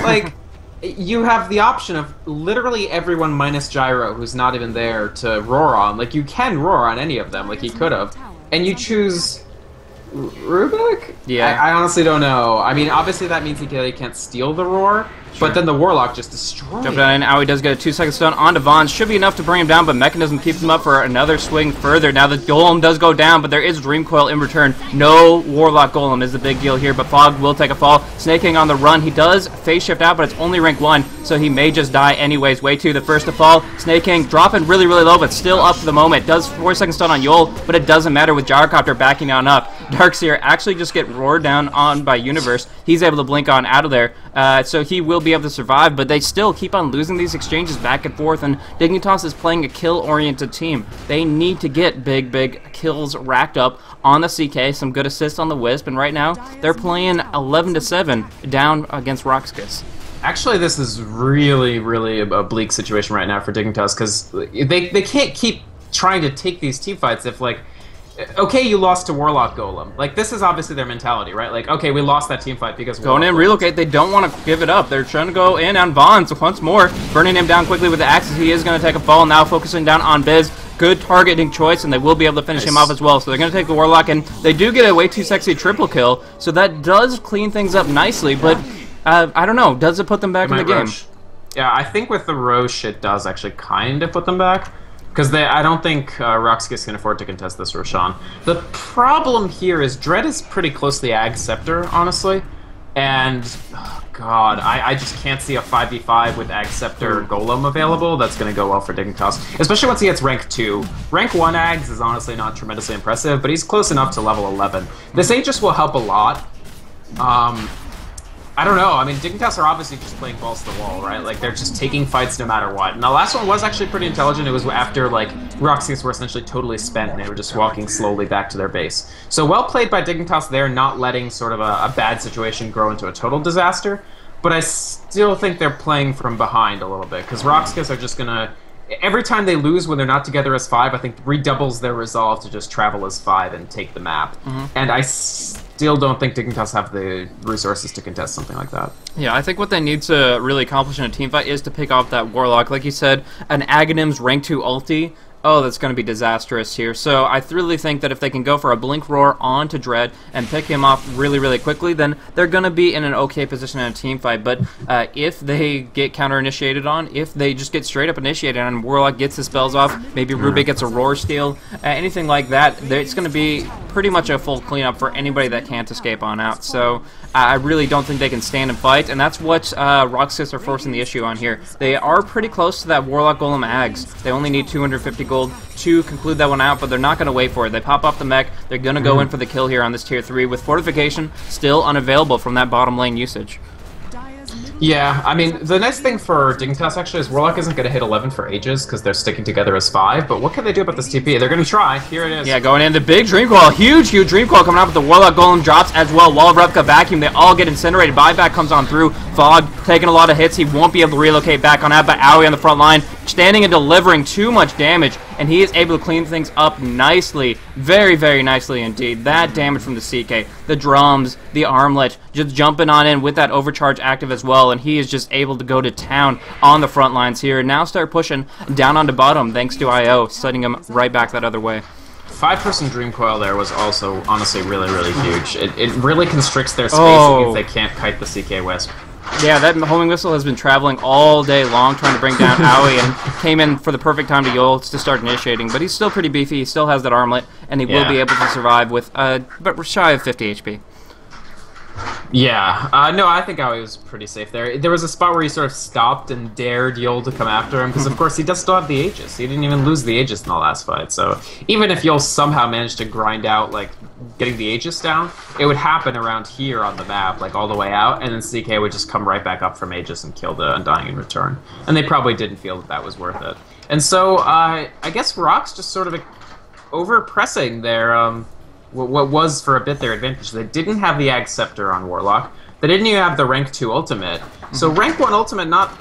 Like, you have the option of literally everyone minus Gyro, who's not even there, to roar on. Like, you can roar on any of them, like he could have. And you choose Rubik? Yeah. I honestly don't know. I mean, obviously that means he can't steal the roar, but then the Warlock just destroys. Jump down in. Aoi does get a 2-second stun onto Vaughn. Should be enough to bring him down, but Mechanism keeps him up for another swing further. Now the Golem does go down, but there is Dream Coil in return. No Warlock Golem is the big deal here, but Fog will take a fall. Snake King on the run. He does phase shift out, but it's only rank 1, so he may just die anyways. Way 2, the first to fall. Snake King dropping really, really low, but still up for the moment. Does 4-second stun on Yul, but it doesn't matter with Gyrocopter backing on up. Darkseer actually just get roared down on by Universe. He's able to blink on out of there, so he will be able to survive, but they still keep on losing these exchanges back and forth, and Dignitas is playing a kill-oriented team. They need to get big kills racked up on the CK, some good assists on the Wisp, and right now they're playing 11-7 down against RoX.KIS. Actually, this is really a bleak situation right now for Dignitas, because they can't keep trying to take these team fights if, like, okay, you lost to Warlock Golem. Like, this is obviously their mentality, right? Like, okay, we lost that team fight because going in, relocate. They don't want to give it up. They're trying to go in on Vaughn, so once more, burning him down quickly with the axes. He is going to take a fall, now focusing down on Biz. Good targeting choice, and they will be able to finish him off as well. So they're going to take the Warlock, and they do get a way too sexy triple kill, so that does clean things up nicely, but I don't know. Does it put them back in the game? Yeah, I think with the Roche, it does actually kind of put them back. Because I don't think RoX.KIS can afford to contest this Roshan. The problem here is Dread is pretty closely Ag Scepter, honestly. And, oh god, I just can't see a 5v5 with Ag Scepter Golem available that's going to go well for Dignitas. Especially once he gets rank 2. Rank 1 Ags is honestly not tremendously impressive, but he's close enough to level 11. This Aegis will help a lot. I don't know. I mean, Dignitas are obviously just playing balls to the wall, right? Like, they're just taking fights no matter what. And the last one was actually pretty intelligent. It was after, like, RoX.KIS were essentially totally spent, and they were just walking slowly back to their base. So well played by Dignitas there, not letting sort of a bad situation grow into a total disaster. But I still think they're playing from behind a little bit, because RoX.KIS are just going to... Every time they lose when they're not together as 5, I think redoubles their resolve to just travel as 5 and take the map. And I still don't think Dignitas have the resources to contest something like that. Yeah, I think what they need to really accomplish in a team fight is to pick off that Warlock. Like you said, an Aghanim's rank 2 ulti, oh, that's going to be disastrous here. So I really think that if they can go for a Blink Roar onto Dread and pick him off really quickly, then they're going to be in an okay position in a team fight. But if they get counter-initiated on, if they just get straight-up initiated on, and Warlock gets his spells off, maybe Rubik gets a Roar steal, anything like that, it's going to be pretty much a full cleanup for anybody that can't escape on out. So I really don't think they can stand and fight, and that's what RoX.KIS are forcing the issue on here. They are pretty close to that Warlock Golem Ags. They only need 250 gold to conclude that one out, but they're not going to wait for it. They pop off the mech. They're going to go in for the kill here on this tier 3 with fortification still unavailable from that bottom lane usage. Yeah, I mean, the nice thing for Dignitas actually is Warlock isn't going to hit 11 for ages because they're sticking together as 5, but what can they do about this TP? They're going to try. Here it is. Yeah, going in the big Dream Coil. Huge Dream Coil coming out with the Warlock Golem drops as well. Wall of Replica Vacuum. They all get incinerated. Buyback comes on through. Fog taking a lot of hits. He won't be able to relocate back on out, but Aoi on the front line standing and delivering too much damage, and he is able to clean things up nicely. Very, very nicely indeed. That damage from the CK, the drums, the armlet, just jumping on in with that overcharge active as well, and he is just able to go to town on the front lines here. Now start pushing down onto bottom thanks to IO, setting him right back that other way. 5-person Dream Coil there was also honestly really, really huge. It really constricts their space. Oh. It means they can't kite the CK Wisp. Yeah, that homing whistle has been traveling all day long trying to bring down Aoi, and came in for the perfect time to Yolt to start initiating, but he's still pretty beefy. He still has that armlet, and he will be able to survive with but shy of 50 HP. Yeah, no, I think Aoi was pretty safe there. There was a spot where he sort of stopped and dared Yol to come after him, because of course he does still have the Aegis. He didn't even lose the Aegis in the last fight, so even if Yol somehow managed to grind out, like, getting the Aegis down, it would happen around here on the map, like, all the way out, and then CK would just come right back up from Aegis and kill the Undying in return. And they probably didn't feel that that was worth it. And so, I guess RoX just sort of over-pressing their, what was for a bit their advantage. They didn't have the Ag Scepter on Warlock. They didn't even have the rank 2 ultimate. So rank 1 ultimate not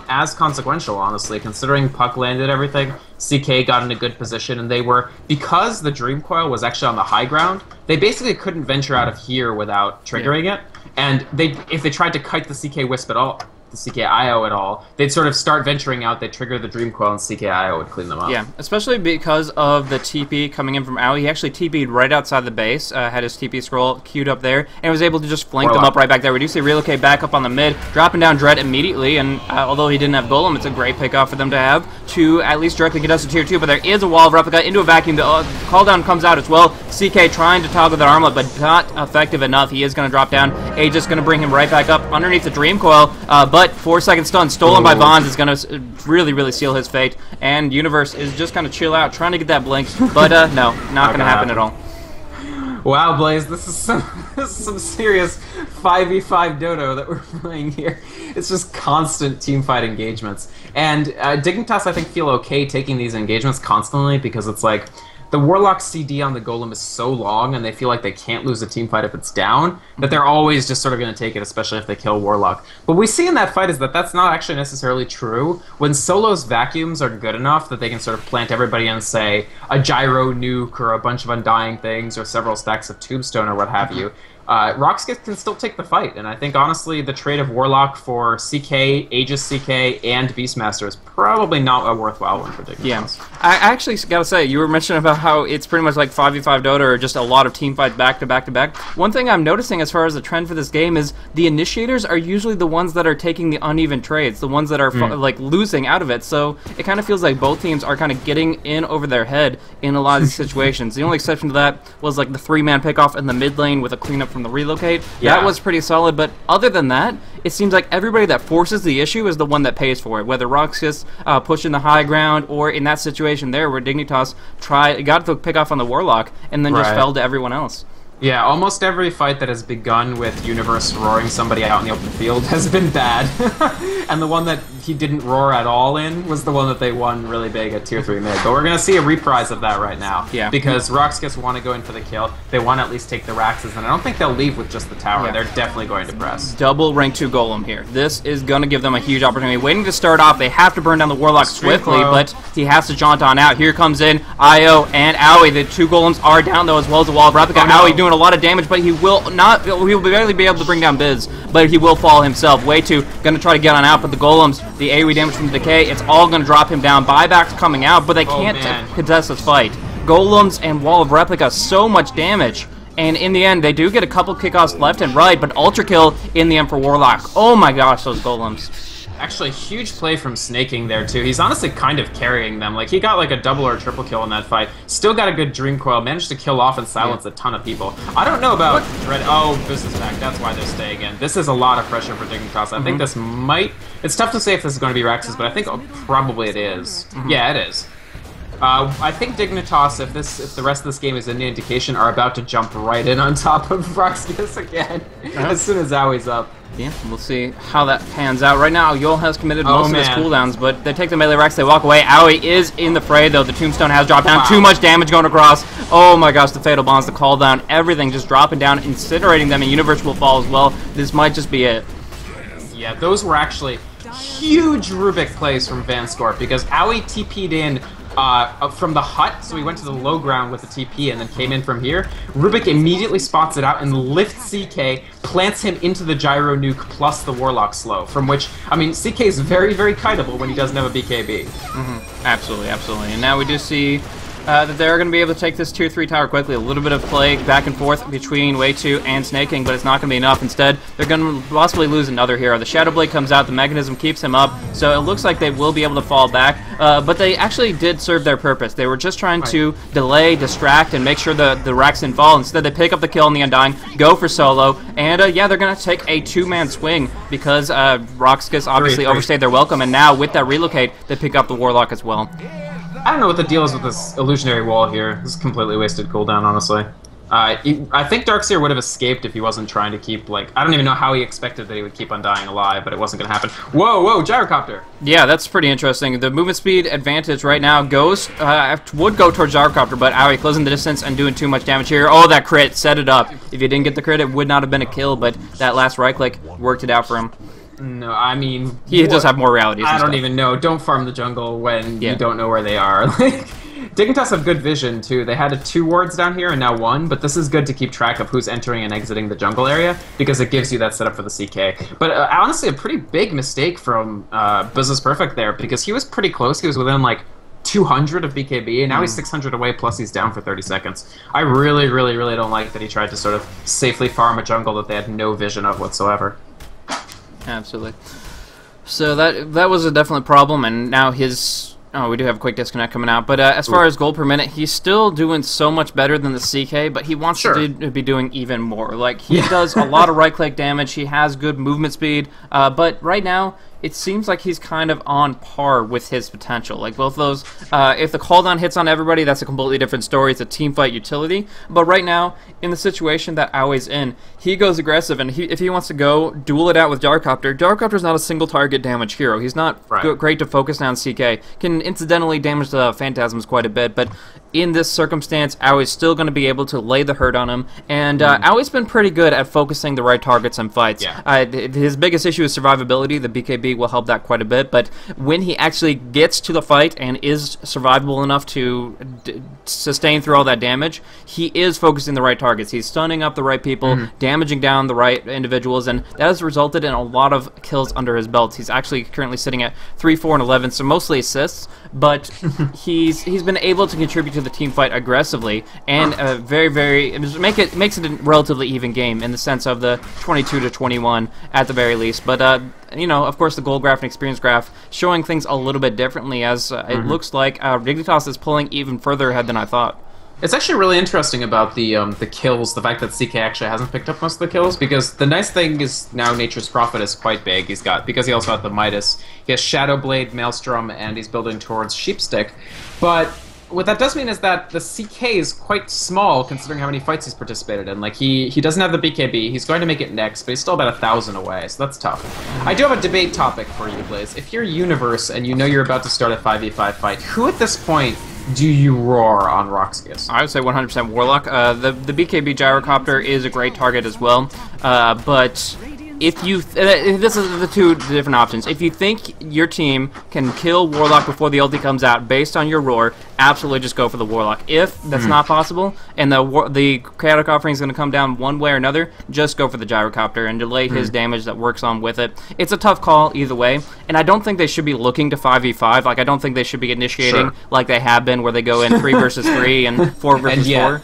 as consequential, honestly, considering Puck landed everything. CK got in a good position, and they were, because the Dream Coil was actually on the high ground, they basically couldn't venture out of here without triggering it. And if they tried to kite the CK Wisp at all, the CK-IO at all, they'd sort of start venturing out, they'd trigger the Dream Coil, and CK-IO would clean them up. Yeah, especially because of the TP coming in from Aoi. He actually TP'd right outside the base, had his TP scroll queued up there, and was able to just flank them up right back there. We do see relocate back up on the mid, dropping down Dread immediately, and although he didn't have Golem, it's a great pickoff for them to have to at least directly get us to tier 2, but there is a Wall of Replica into a vacuum. The call down comes out as well. CK trying to toggle that armlet, but not effective enough. He is going to drop down. Aegis going to bring him right back up underneath the Dream Coil, but 4-second stun stolen by Bonds is going to really, really seal his fate, and Universe is just going to chill out, trying to get that blink, but no, not going to happen at all. Wow, Blaze, this is some serious 5v5 dodo that we're playing here. It's just constant teamfight engagements. And Dignitas, I think, feel okay taking these engagements constantly because it's like, the Warlock CD on the Golem is so long, and they feel like they can't lose a team fight if it's down, that they're always just sort of going to take it, especially if they kill Warlock. What we see in that fight is that that's not actually necessarily true. When Solo's vacuums are good enough that they can sort of plant everybody in, say, a Gyro Nuke or a bunch of Undying things or several stacks of Tombstone or what have you, RoX.KIS can still take the fight, and I think, honestly, the trade of Warlock for CK, Aegis CK, and Beastmaster is probably not a worthwhile one for Dignitas. Yeah. I actually gotta say, you were mentioning about how it's pretty much like 5v5 Dota or just a lot of team fights back to back to back. One thing I'm noticing as far as the trend for this game is the initiators are usually the ones that are taking the uneven trades, the ones that are like losing out of it, so it kind of feels like both teams are kind of getting in over their head in a lot of these situations. The only exception to that was like the 3-man pickoff in the mid lane with a cleanup from the relocate. Yeah. That was pretty solid, but other than that, it seems like everybody that forces the issue is the one that pays for it, whether RoX.KIS pushing the high ground, or in that situation there where Dignitas got the pick off on the Warlock and then just fell to everyone else. Yeah, almost every fight that has begun with Universe roaring somebody out in the open field has been bad. And the one that he didn't roar at all in was the one that they won really big at Tier 3 mid. But we're going to see a reprise of that right now. Yeah. Because RoX.KIS want to go in for the kill. They want to at least take the Raxes, and I don't think they'll leave with just the tower. Yeah. They're definitely going to press. Double rank 2 Golem here. This is going to give them a huge opportunity. Waiting to start off, they have to burn down the Warlock swiftly, but he has to jaunt on out. Here comes in IO and Aoi. The 2 Golems are down, though, as well as the Wall of Replica. Aoi doing a lot of damage, but he will barely be able to bring down Biz, but he will fall himself. Way too gonna try to get on out, but the Golems, the AoE damage from the decay, it's all gonna drop him down. Buybacks coming out, but they can't contest this fight. Golems and Wall of Replica, so much damage. And in the end, they do get a couple kickoffs left and right, but Ultra Kill in the end for Warlock. Oh my gosh, those Golems. Actually, huge play from Snaking there, too. He's honestly kind of carrying them. Like, he got like a double or a triple kill in that fight. Still got a good Dream Coil. Managed to kill off and silence a ton of people. I don't know about Dread. Oh, this is back. That's why they're staying in. This is a lot of pressure for Dignitas. I think this might... It's tough to say if this is going to be Rax's, but I think probably it is. Yeah, it is. I think Dignitas, if the rest of this game is any indication, are about to jump right in on top of RoX.KIS again as soon as Owie's up. Yeah, we'll see how that pans out. Right now, Yol has committed most of his man. cooldowns, but they take the melee Rex, they walk away. Aoi is in the fray, though. The tombstone has dropped down. Too much damage going across. Oh my gosh, the fatal bombs, the call down, everything just dropping down, incinerating them, and Universe will fall as well. This might just be it. Yeah, those were actually huge Rubik plays from Vanscorp because Aoi TP'd in from the hut, so he went to the low ground with the TP and then came in from here. Rubik immediately spots it out and lifts CK, plants him into the gyro nuke plus the Warlock slow, from which, I mean, CK is very, very kiteable when he doesn't have a BKB. Absolutely, absolutely. And now we do see that they're going to be able to take this tier 3 tower quickly. A little bit of play back and forth between Way 2 and Snake King, but it's not going to be enough. Instead, they're going to possibly lose another hero. The Shadow Blade comes out, the Mechanism keeps him up, so it looks like they will be able to fall back. But they actually did serve their purpose. They were just trying to delay, distract, and make sure the Rex didn't fall. Instead, they pick up the kill on the Undying, go for solo, and yeah, they're going to take a 2-man swing because RoX.KIS obviously overstayed their welcome, and now with that relocate, they pick up the Warlock as well. I don't know what the deal is with this illusionary wall here. This is completely wasted cooldown, honestly. I think Darkseer would have escaped if he wasn't trying to keep, like, I don't even know how he expected that he would keep Undying alive, but it wasn't going to happen. Whoa, whoa, Gyrocopter! Yeah, that's pretty interesting. The movement speed advantage right now goes, would go towards Gyrocopter, but Aoi closing the distance and doing too much damage here. Oh, that crit set it up. If you didn't get the crit, it would not have been a kill, but that last right click worked it out for him. No, I mean... He does have more realities. I don't even know. Don't farm the jungle when Yeah. you don't know where they are. Like, Dignitas have good vision, too. They had 2 wards down here and now 1, but this is good to keep track of who's entering and exiting the jungle area, because it gives you that setup for the CK. But honestly, a pretty big mistake from Business Perfect there, because he was pretty close. He was within, like, 200 of BKB, and now he's 600 away, plus he's down for 30 seconds. I really, really, really don't like that he tried to sort of safely farm a jungle that they had no vision of whatsoever. Absolutely. So that was a definite problem, and now his... Oh, we do have a quick disconnect coming out, but as far as gold per minute, he's still doing so much better than the CK, but he wants to be doing even more. Like, he does a lot of right-click damage, he has good movement speed, but right now, it seems like he's kind of on par with his potential. Like, both those, if the cooldown hits on everybody, that's a completely different story. It's a team fight utility. But right now, in the situation that Aoi's in, he goes aggressive, and if he wants to go duel it out with Gyrocopter, Gyrocopter's not a single target damage hero. He's not great to focus down CK. Can incidentally damage the Phantasms quite a bit, but in this circumstance, Aoi's still going to be able to lay the hurt on him, and Aoi's been pretty good at focusing the right targets in fights. His biggest issue is survivability. The BKB will help that quite a bit, but when he actually gets to the fight and is survivable enough to sustain through all that damage, he is focusing the right targets. He's stunning up the right people, damaging down the right individuals, and that has resulted in a lot of kills under his belt. He's actually currently sitting at 3, 4, and 11, so mostly assists, but he's been able to contribute to the team fight aggressively, and it makes it a relatively even game in the sense of the 22-21 at the very least. But you know, of course, the gold graph and experience graph showing things a little bit differently, as it looks like Dignitas is pulling even further ahead than I thought. It's actually really interesting about the kills, the fact that CK actually hasn't picked up most of the kills, because the nice thing is now Nature's Prophet is quite big. Because he also had the Midas, he has Shadow Blade, Maelstrom, and he's building towards Sheepstick. But what that does mean is that the CK is quite small considering how many fights he's participated in. Like, he doesn't have the BKB, he's going to make it next, but he's still about 1,000 away, so that's tough. I do have a debate topic for you, Blaze. If you're Universe and you know you're about to start a 5v5 fight, who at this point do you roar on RoX.KIS? I would say 100% Warlock. The BKB Gyrocopter is a great target as well, but if you... this is the two different options. If you think your team can kill Warlock before the ulti comes out based on your roar, absolutely just go for the Warlock. If that's not possible, and the Chaotic Offering is going to come down one way or another, just go for the Gyrocopter and delay his damage that works on with it. It's a tough call either way, and I don't think they should be looking to 5v5. Like, I don't think they should be initiating like they have been, where they go in 3 versus 3 and 4 versus 4.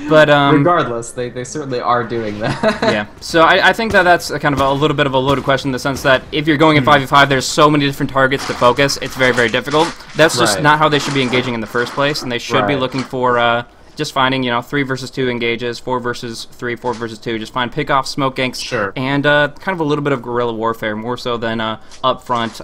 But regardless, they certainly are doing that. Yeah, so I think that's kind of a little bit of a loaded question in the sense that if you're going in 5v5, there's so many different targets to focus, it's very, very difficult. That's just not how they should be engaging in the first place, and they should be looking for just finding, you know, 3 versus 2 engages, 4 versus 3, 4 versus 2. Just find pick off, smoke ganks, and kind of a little bit of guerrilla warfare, more so than upfront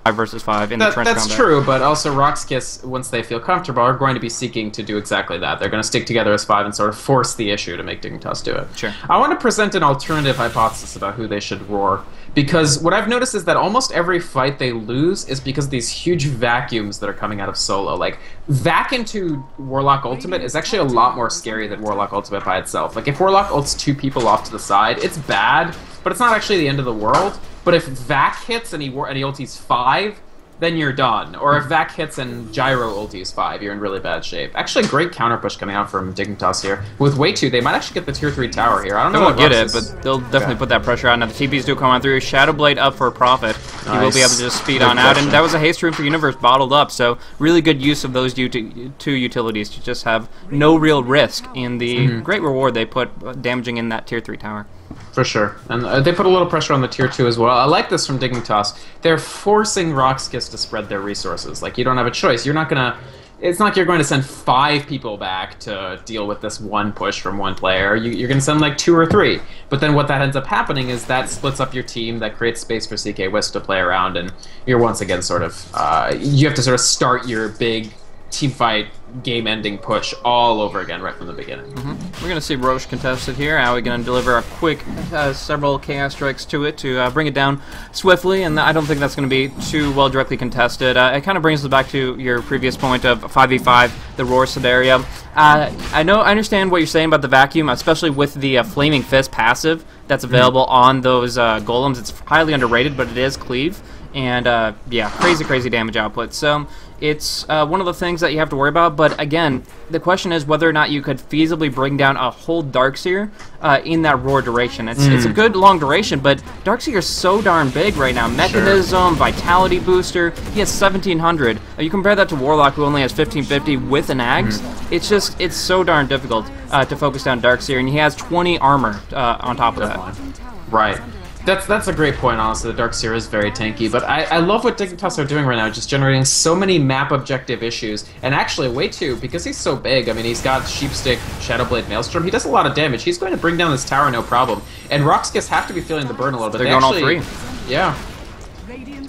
5 versus 5 in the trench That's combat. true, but also RoX.KIS, once they feel comfortable, are going to be seeking to do exactly that. They're going to stick together as 5 and sort of force the issue to make Dignitas do it. Sure. I want to present an alternative hypothesis about who they should roar, because what I've noticed is that almost every fight they lose is because of these huge vacuums that are coming out of solo. Like, vac into Warlock Ultimate is actually a lot more scary than Warlock Ultimate by itself. Like, if Warlock ults 2 people off to the side, it's bad, but it's not actually the end of the world. But if Vac hits and he ultis 5, then you're done. Or if Vac hits and Gyro ultis 5, you're in really bad shape. Actually, a great counter push coming out from Dignitas here. With way 2, they might actually get the tier 3 tower here. I don't know. They won't get it, but they'll definitely put that pressure on. Now the TPs do come on through. Shadowblade up for a profit. He will be able to just speed on out, and that was a haste room for Universe bottled up. So really good use of those 2 utilities to just have no real risk in the great reward they put damaging in that tier 3 tower. For sure. And they put a little pressure on the tier 2 as well. I like this from Dignitas. They're forcing RoX.KIS to spread their resources. Like, you don't have a choice. You're not gonna... It's not like you're going to send 5 people back to deal with this one push from one player. You're going to send like 2 or 3. But then what that ends up happening is that splits up your team, that creates space for CK Wisp to play around, and you're once again sort of... you have to sort of start your big teamfight game-ending push all over again right from the beginning. We're going to see Roche contested here. Aoi going to deliver a quick several Chaos Strikes to it to bring it down swiftly, and I don't think that's going to be too well directly contested. It kind of brings us back to your previous point of 5v5, the Roar scenario. I understand what you're saying about the vacuum, especially with the Flaming Fist passive that's available on those golems. It's highly underrated, but it is cleave. And, yeah, crazy damage output. So, it's one of the things that you have to worry about. But, again, the question is whether or not you could feasibly bring down a whole Darkseer in that Roar duration. It's a good long duration, but Darkseer is so darn big right now. Mechanism, Vitality Booster, he has 1700. You compare that to Warlock, who only has 1550 with an Axe. It's so darn difficult to focus down Darkseer, and he has 20 armor on top of that. Right. That's a great point, honestly. The Darkseer is very tanky, but I love what Dignitas are doing right now, just generating so many map objective issues. And actually, way 2, because he's so big, I mean, he's got Sheepstick, Shadowblade, Maelstrom, he does a lot of damage. He's going to bring down this tower no problem. And RoX.KIS have to be feeling the burn a little bit. They're going all 3. Yeah.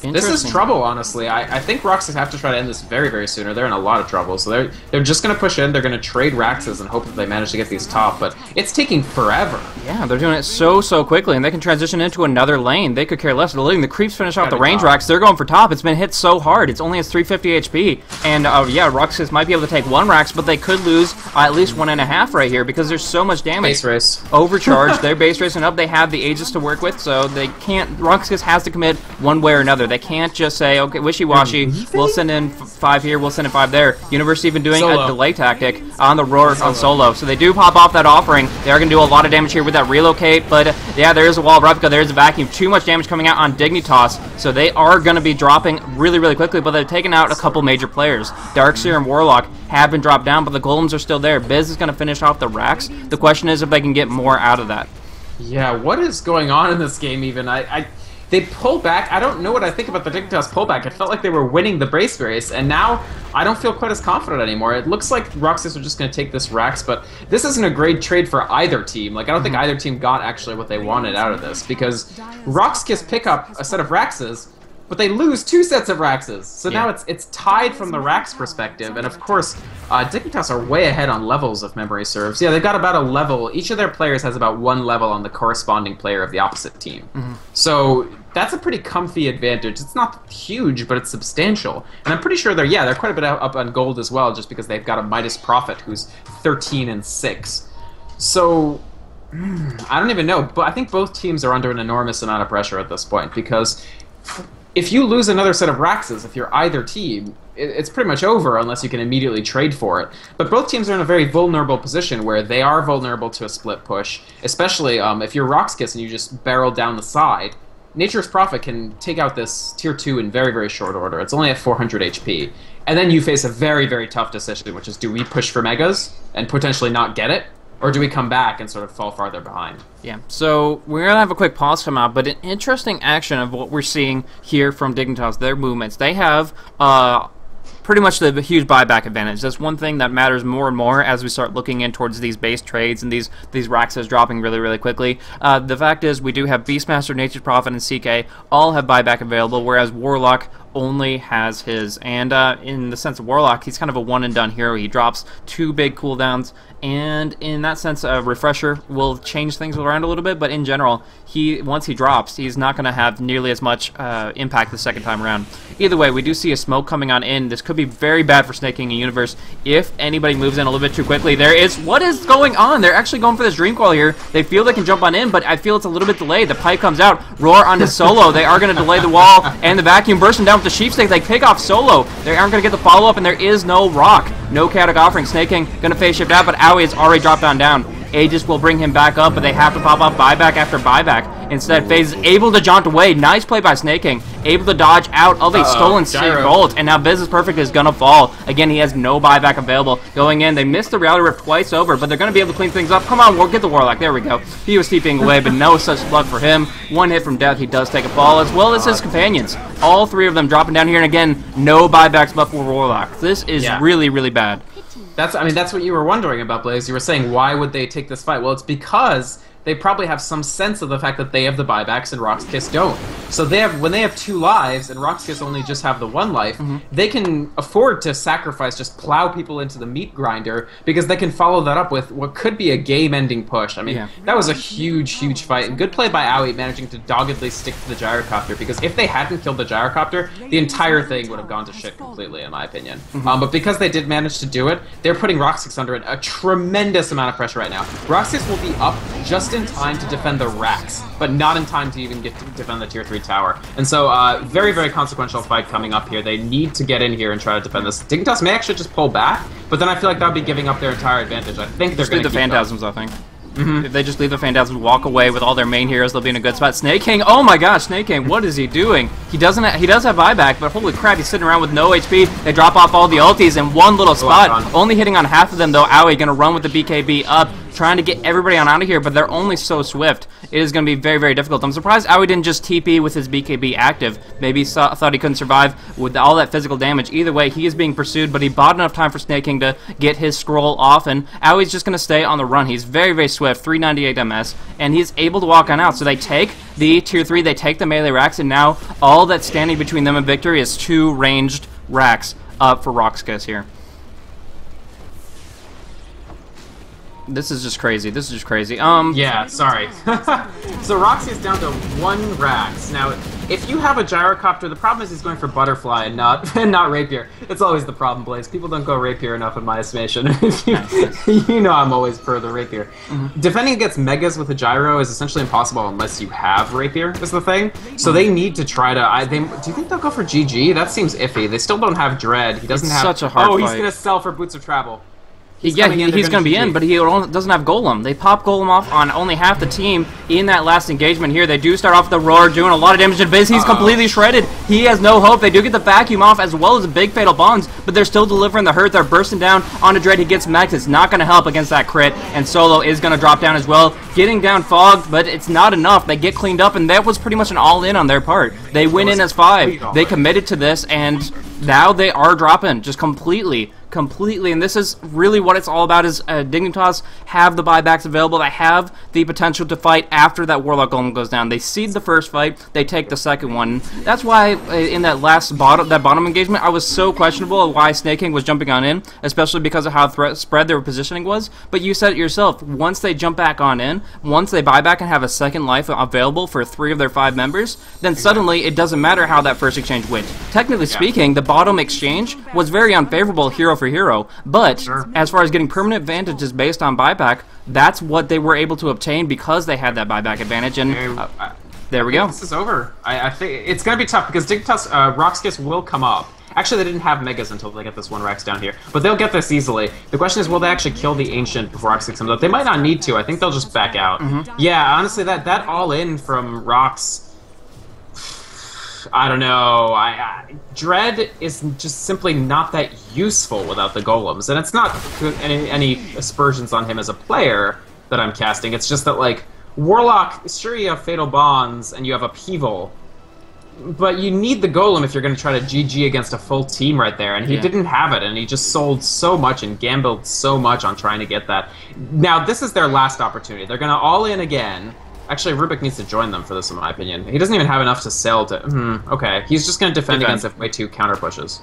This is trouble, honestly. I think RoX.KIS have to try to end this very soon, or they're in a lot of trouble. So they're just going to push in, they're going to trade Raxes and hope that they manage to get these top, but it's taking forever. Yeah, they're doing it so quickly, and they can transition into another lane. They could care less. They're letting the creeps finish off the range racks. They're going for top. It's been hit so hard. It's only has 350 HP. And, yeah, RoX.KIS might be able to take 1 Rax, but they could lose at least 1.5 right here because there's so much damage. Base race. Overcharged. They're base racing up. They have the Aegis to work with, so they can't... RoX.KIS has to commit one way or another. They can't just say, okay, wishy-washy, we'll send in 5 here, we'll send in 5 there. Universe even doing a delay tactic on the Roar on solo. So they do pop off that offering. They are going to do a lot of damage here with that relocate, but yeah, there is a wall of replica, there is a vacuum. Too much damage coming out on Dignitas, so they are going to be dropping really quickly, but they've taken out a couple major players. Darkseer and Warlock have been dropped down, but the golems are still there. Biz is going to finish off the racks. The question is if they can get more out of that. Yeah, what is going on in this game even? They pull back. I don't know what I think about the Dignitas pullback. It felt like they were winning the brace race, and now I don't feel quite as confident anymore. It looks like RoX.KIS are just going to take this Rax, but this isn't a great trade for either team. Like, I don't think either team got actually what they wanted out of this, because RoX.KIS pick up a set of Raxes, but they lose 2 sets of Raxes. So now it's tied from the Rax perspective, and of course, Dignitas are way ahead on levels, if memory serves. Yeah, they've got about a level. Each of their players has about 1 level on the corresponding player of the opposite team. So that's a pretty comfy advantage. It's not huge, but it's substantial. And I'm pretty sure they're quite a bit up on gold as well, just because they've got a Midas Prophet who's 13-6. So I don't even know, but I think both teams are under an enormous amount of pressure at this point, because if you lose another set of Raxes, if you're either team, it's pretty much over unless you can immediately trade for it. But both teams are in a very vulnerable position where they are vulnerable to a split push, especially if you're RoX.KIS and you just barrel down the side. Nature's Prophet can take out this tier 2 in very short order. It's only at 400 HP. And then you face a very tough decision, which is, do we push for Megas and potentially not get it? Or do we come back and sort of fall farther behind? Yeah, so we're going to have a quick pause come out, but an interesting action of what we're seeing here from Dignitas, their movements. They have pretty much the huge buyback advantage. That's one thing that matters more and more as we start looking in towards these base trades and these Raxes dropping really quickly. The fact is we do have Beastmaster, Nature's Prophet, and CK all have buyback available, whereas Warlock only has his. And in the sense of Warlock, he's kind of a one-and-done hero. He drops 2 big cooldowns, and in that sense, a Refresher will change things around a little bit, but in general, once he drops, he's not going to have nearly as much impact the second time around. Either way, we do see a smoke coming on in. This could be very bad for Snake King and Universe if anybody moves in a little bit too quickly. What is going on? They're actually going for this Dream Coil here. They feel they can jump on in, but I feel it's a little bit delayed. The pipe comes out, Roar onto Solo. They are going to delay the wall, and the vacuum bursting down with the Sheep Snake. They pick off Solo. They aren't going to get the follow-up, and there is no rock. No Chaotic Offering. Snake King going to phase shift out, but Aoi has already dropped down. Aegis will bring him back up, but they have to pop up buyback after buyback. Instead, FaZe is able to jaunt away. Nice play by Snake King. Able to dodge out of a stolen Bolt, and now Business Perfect is going to fall. Again, he has no buyback available. Going in, they missed the Reality Rift twice over, but they're going to be able to clean things up. Come on, get the Warlock. There we go. He was TPing away, but no such luck for him. 1 hit from death, he does take a fall, as well as his companions. All 3 of them dropping down here, and again, no buybacks but for Warlock. This is really, really bad. That's what you were wondering about, Blaze. You were saying, why would they take this fight? Well, it's because they probably have some sense of the fact that they have the buybacks and RoX.KIS don't. So when they have 2 lives and RoX.KIS only just have the 1 life, they can afford to sacrifice, just plow people into the meat grinder, because they can follow that up with what could be a game-ending push. I mean, that was a huge, huge fight. And good play by Aoi managing to doggedly stick to the gyrocopter, because if they hadn't killed the gyrocopter, the entire thing would have gone to shit completely, in my opinion. But because they did manage to do it, they're putting RoX.KIS under a tremendous amount of pressure right now. RoX.KIS will be up just in time to defend the racks, but not in time to even get to defend the tier 3 tower. And so, very, very consequential fight coming up here. They need to get in here and try to defend this. Dignitas may actually just pull back, but then I feel like that would be giving up their entire advantage. I think they're going to keep the Phantasms, I think. If they just leave the Phantasms, walk away with all their main heroes, they'll be in a good spot. Snake King, oh my gosh, Snake King, what is he doing? He does have buyback, but holy crap, he's sitting around with no HP. They drop off all the ultis in one little spot, only hitting on half of them though. Aoi gonna run with the BKB up, trying to get everybody on out of here, but they're only so swift. It is going to be very, very difficult. I'm surprised Aoi didn't just TP with his BKB active. Maybe he thought he couldn't survive with all that physical damage. Either way, he is being pursued, but he bought enough time for Snake King to get his scroll off, and Aoi's just going to stay on the run. He's very, very swift, 398 MS, and he's able to walk on out. So they take the tier 3, they take the melee racks, and now all that's standing between them and victory is 2 ranged racks up for RoX.KIS here. This is just crazy. This is just crazy. Yeah, sorry. So RoX.KIS down to 1 Rax. Now, if you have a gyrocopter, the problem is he's going for Butterfly and not Rapier. It's always the problem, Blaze. People don't go Rapier enough in my estimation. You know I'm always pro the Rapier. Defending against Megas with a gyro is essentially impossible unless you have Rapier, is the thing. So they need to try to... do you think they'll go for GG? That seems iffy. They still don't have Dread. He doesn't have... such a hard fight. He's going to sell for Boots of Travel. He's going to be in, but he doesn't have Golem. They pop Golem off on only half the team in that last engagement here. They do start off the Roar, doing a lot of damage to Biz. He's completely shredded. He has no hope. They do get the vacuum off as well as the big fatal bonds, but they're still delivering the hurt. They're bursting down onto Dread. He gets Max. It's not going to help against that crit, and Solo is going to drop down as well. Getting down fogged, but it's not enough. They get cleaned up, and that was pretty much an all-in on their part. They went in as 5. They committed to this, and now they are dropping just completely, and this is really what it's all about. Is Dignitas have the buybacks available. They have the potential to fight after that Warlock Golem goes down. They seed the first fight, they take the second one. That's why in that bottom engagement, I was so questionable of why Snake King was jumping on in, especially because of how spread their positioning was. But you said it yourself, once they jump back on in, once they buy back and have a second life available for 3 of their 5 members, then suddenly it doesn't matter how that first exchange went. Technically speaking, the bottom exchange was very unfavorable hero for hero, but as far as getting permanent advantages based on buyback, that's what they were able to obtain because they had that buyback advantage, and there we go. This is over. I think it's going to be tough because Dignitas, RoX.KIS will come up. Actually, they didn't have Megas until they get this 1 Rex down here, but they'll get this easily. The question is, will they actually kill the Ancient before RoX.KIS comes up? They might not need to. I think they'll just back out. Yeah, honestly, that all-in from RoX, I don't know. Dread is just simply not that useful without the golems, and it's not any aspersions on him as a player that I'm casting. It's just that, like, Warlock, sure you have Fatal Bonds and you have Upheaval, but you need the golem if you're going to try to GG against a full team right there, and he didn't have it, and he just sold so much and gambled so much on trying to get that. Now, this is their last opportunity. They're going to all in again, Actually, Rubik needs to join them for this, in my opinion. He doesn't even have enough to sail to... okay, he's just going to defend against if way 2 counter pushes.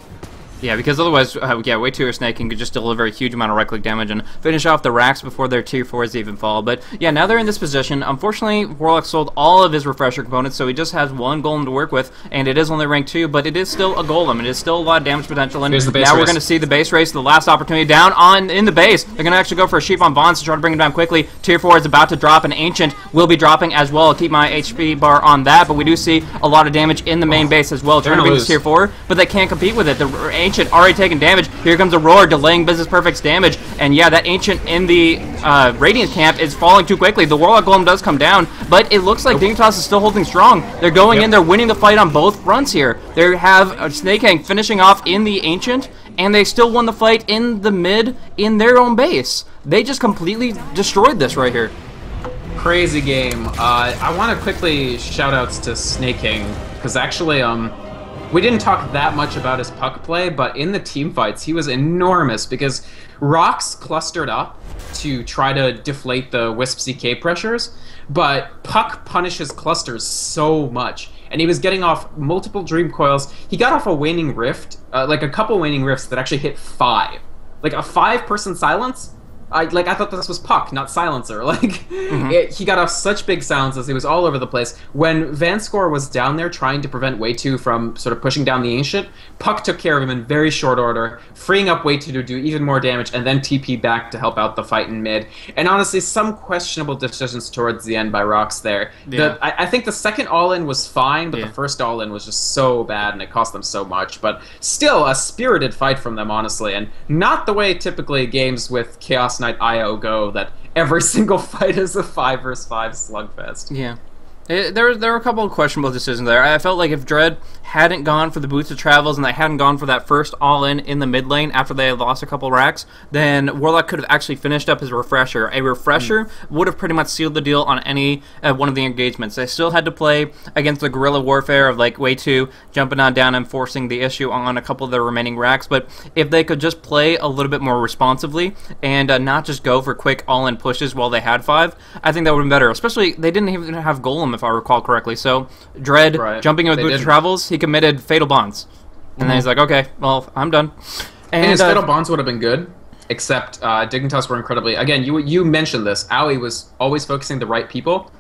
Yeah, because otherwise, yeah, way 2 or Snaking could just deliver a huge amount of right-click damage and finish off the racks before their tier 4s even fall. But yeah, now they're in this position. Unfortunately, Warlock sold all of his refresher components, so he just has 1 golem to work with, and it is only rank 2, but it is still a golem. It is still a lot of damage potential, and now we're going to see the base race, the last opportunity down in the base. They're going to actually go for a Sheep on Vons to try to bring him down quickly. Tier 4 is about to drop, and Ancient will be dropping as well. I'll keep my HP bar on that, but we do see a lot of damage in the main base as well. Trying to bring this tier 4, but they can't compete with it. The Ancient already taking damage. Here comes Aurora, delaying Business Perfect's damage, and yeah, that Ancient in the Radiant camp is falling too quickly. The Warlock Golem does come down, but it looks like Dignitas is still holding strong. They're going in, they're winning the fight on both fronts here. They have Snake finishing off in the Ancient, and they still won the fight in the mid in their own base. They just completely destroyed this right here. Crazy game. I want to quickly shout-outs to Snake King, because actually, we didn't talk that much about his puck play, but in the team fights, he was enormous because RoX clustered up to try to deflate the Wisp CK pressures, but puck punishes clusters so much, and he was getting off multiple Dream Coils. He got off a Waning Rift, like a couple Waning Rifts that actually hit 5. Like a 5-person silence? I thought this was Puck, not Silencer. He got off such big silences. He was all over the place. When Vanscore was down there trying to prevent Way 2 from sort of pushing down the Ancient, Puck took care of him in very short order, freeing up Way 2 to do even more damage, and then TP back to help out the fight in mid. And honestly, some questionable decisions towards the end by RoX there. Yeah. I think the second all-in was fine, but the first all-in was just so bad, and it cost them so much. But still, a spirited fight from them, honestly, and not the way typically games with Chaos Knight IO go, that every single fight is a 5 vs 5 slugfest. Yeah. There were a couple of questionable decisions there. I felt like if Dread hadn't gone for the Boots of Travels and they hadn't gone for that first all-in the mid lane after they had lost a couple racks, then Warlock could have actually finished up his refresher. A refresher would have pretty much sealed the deal on any one of the engagements. They still had to play against the guerrilla warfare of like Way 2 jumping on down and forcing the issue on a couple of their remaining racks, but if they could just play a little bit more responsibly and not just go for quick all-in pushes while they had 5, I think that would have been better. Especially, they didn't even have Golem, if I recall correctly. So Dread jumping in with Boots of Travels, he committed Fatal Bonds, and then he's like, okay, well, I'm done. And his Fatal Bonds would have been good, except Dignitas were incredibly... Again, you mentioned this. Aoi was always focusing the right people.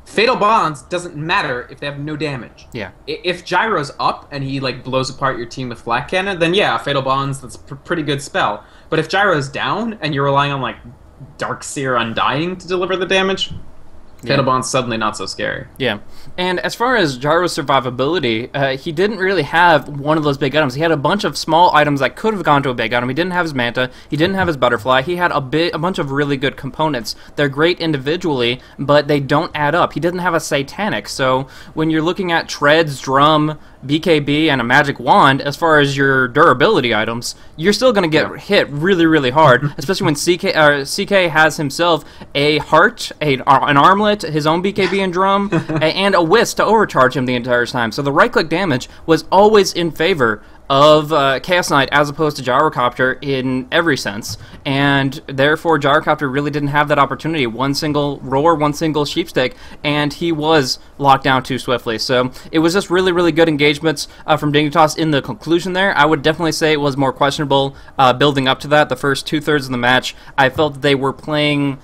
Fatal Bonds doesn't matter if they have no damage. Yeah. If Gyro's up and he like blows apart your team with Flak Cannon, then yeah, Fatal Bonds, that's a pretty good spell. But if Gyro's down and you're relying on like Darkseer Undying to deliver the damage... Fatal Bond's suddenly not so scary. Yeah. And as far as Gyro's survivability, he didn't really have one of those big items. He had a bunch of small items that could have gone to a big item. He didn't have his Manta. He didn't have his Butterfly. He had a bunch of really good components. They're great individually, but they don't add up. He didn't have a Satanic. So when you're looking at Treads, Drum, BKB, and a Magic Wand, as far as your durability items, you're still going to get hit really, really hard, especially when CK has himself a Heart, an Armlet, his own BKB and Drum, and a Wisp to overcharge him the entire time. So the right-click damage was always in favor of Chaos Knight as opposed to Gyrocopter in every sense, and therefore Gyrocopter really didn't have that opportunity. One single roar, one single sheepstick, and he was locked down too swiftly. So it was just really, really good engagements from Dignitas in the conclusion there. I would definitely say it was more questionable building up to that. The first 2/3 of the match, I felt that they were playing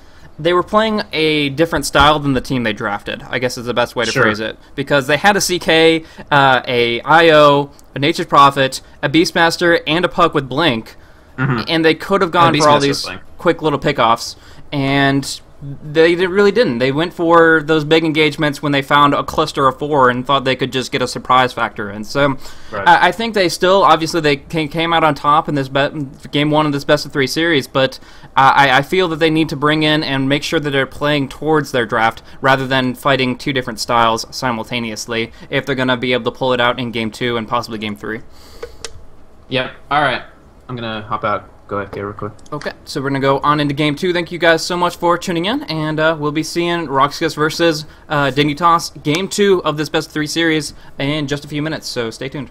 a different style than the team they drafted, I guess is the best way to phrase it. Because they had a CK, a IO, a Nature's Prophet, a Beastmaster, and a Puck with Blink. And they could have gone for all these quick little pickoffs. And they really didn't. They went for those big engagements when they found a cluster of 4 and thought they could just get a surprise factor in. So I think they still, obviously, they came out on top in this game 1 of this best-of-3 series, but I feel that they need to bring in and make sure that they're playing towards their draft rather than fighting 2 different styles simultaneously if they're going to be able to pull it out in Game 2 and possibly Game 3. Yep. All right. I'm going to hop out. Go ahead, real quick. Okay, so we're going to go on into Game 2. Thank you guys so much for tuning in, and we'll be seeing RoX.KIS versus Dignitas, Game 2 of this Best of 3 series in just a few minutes, so stay tuned.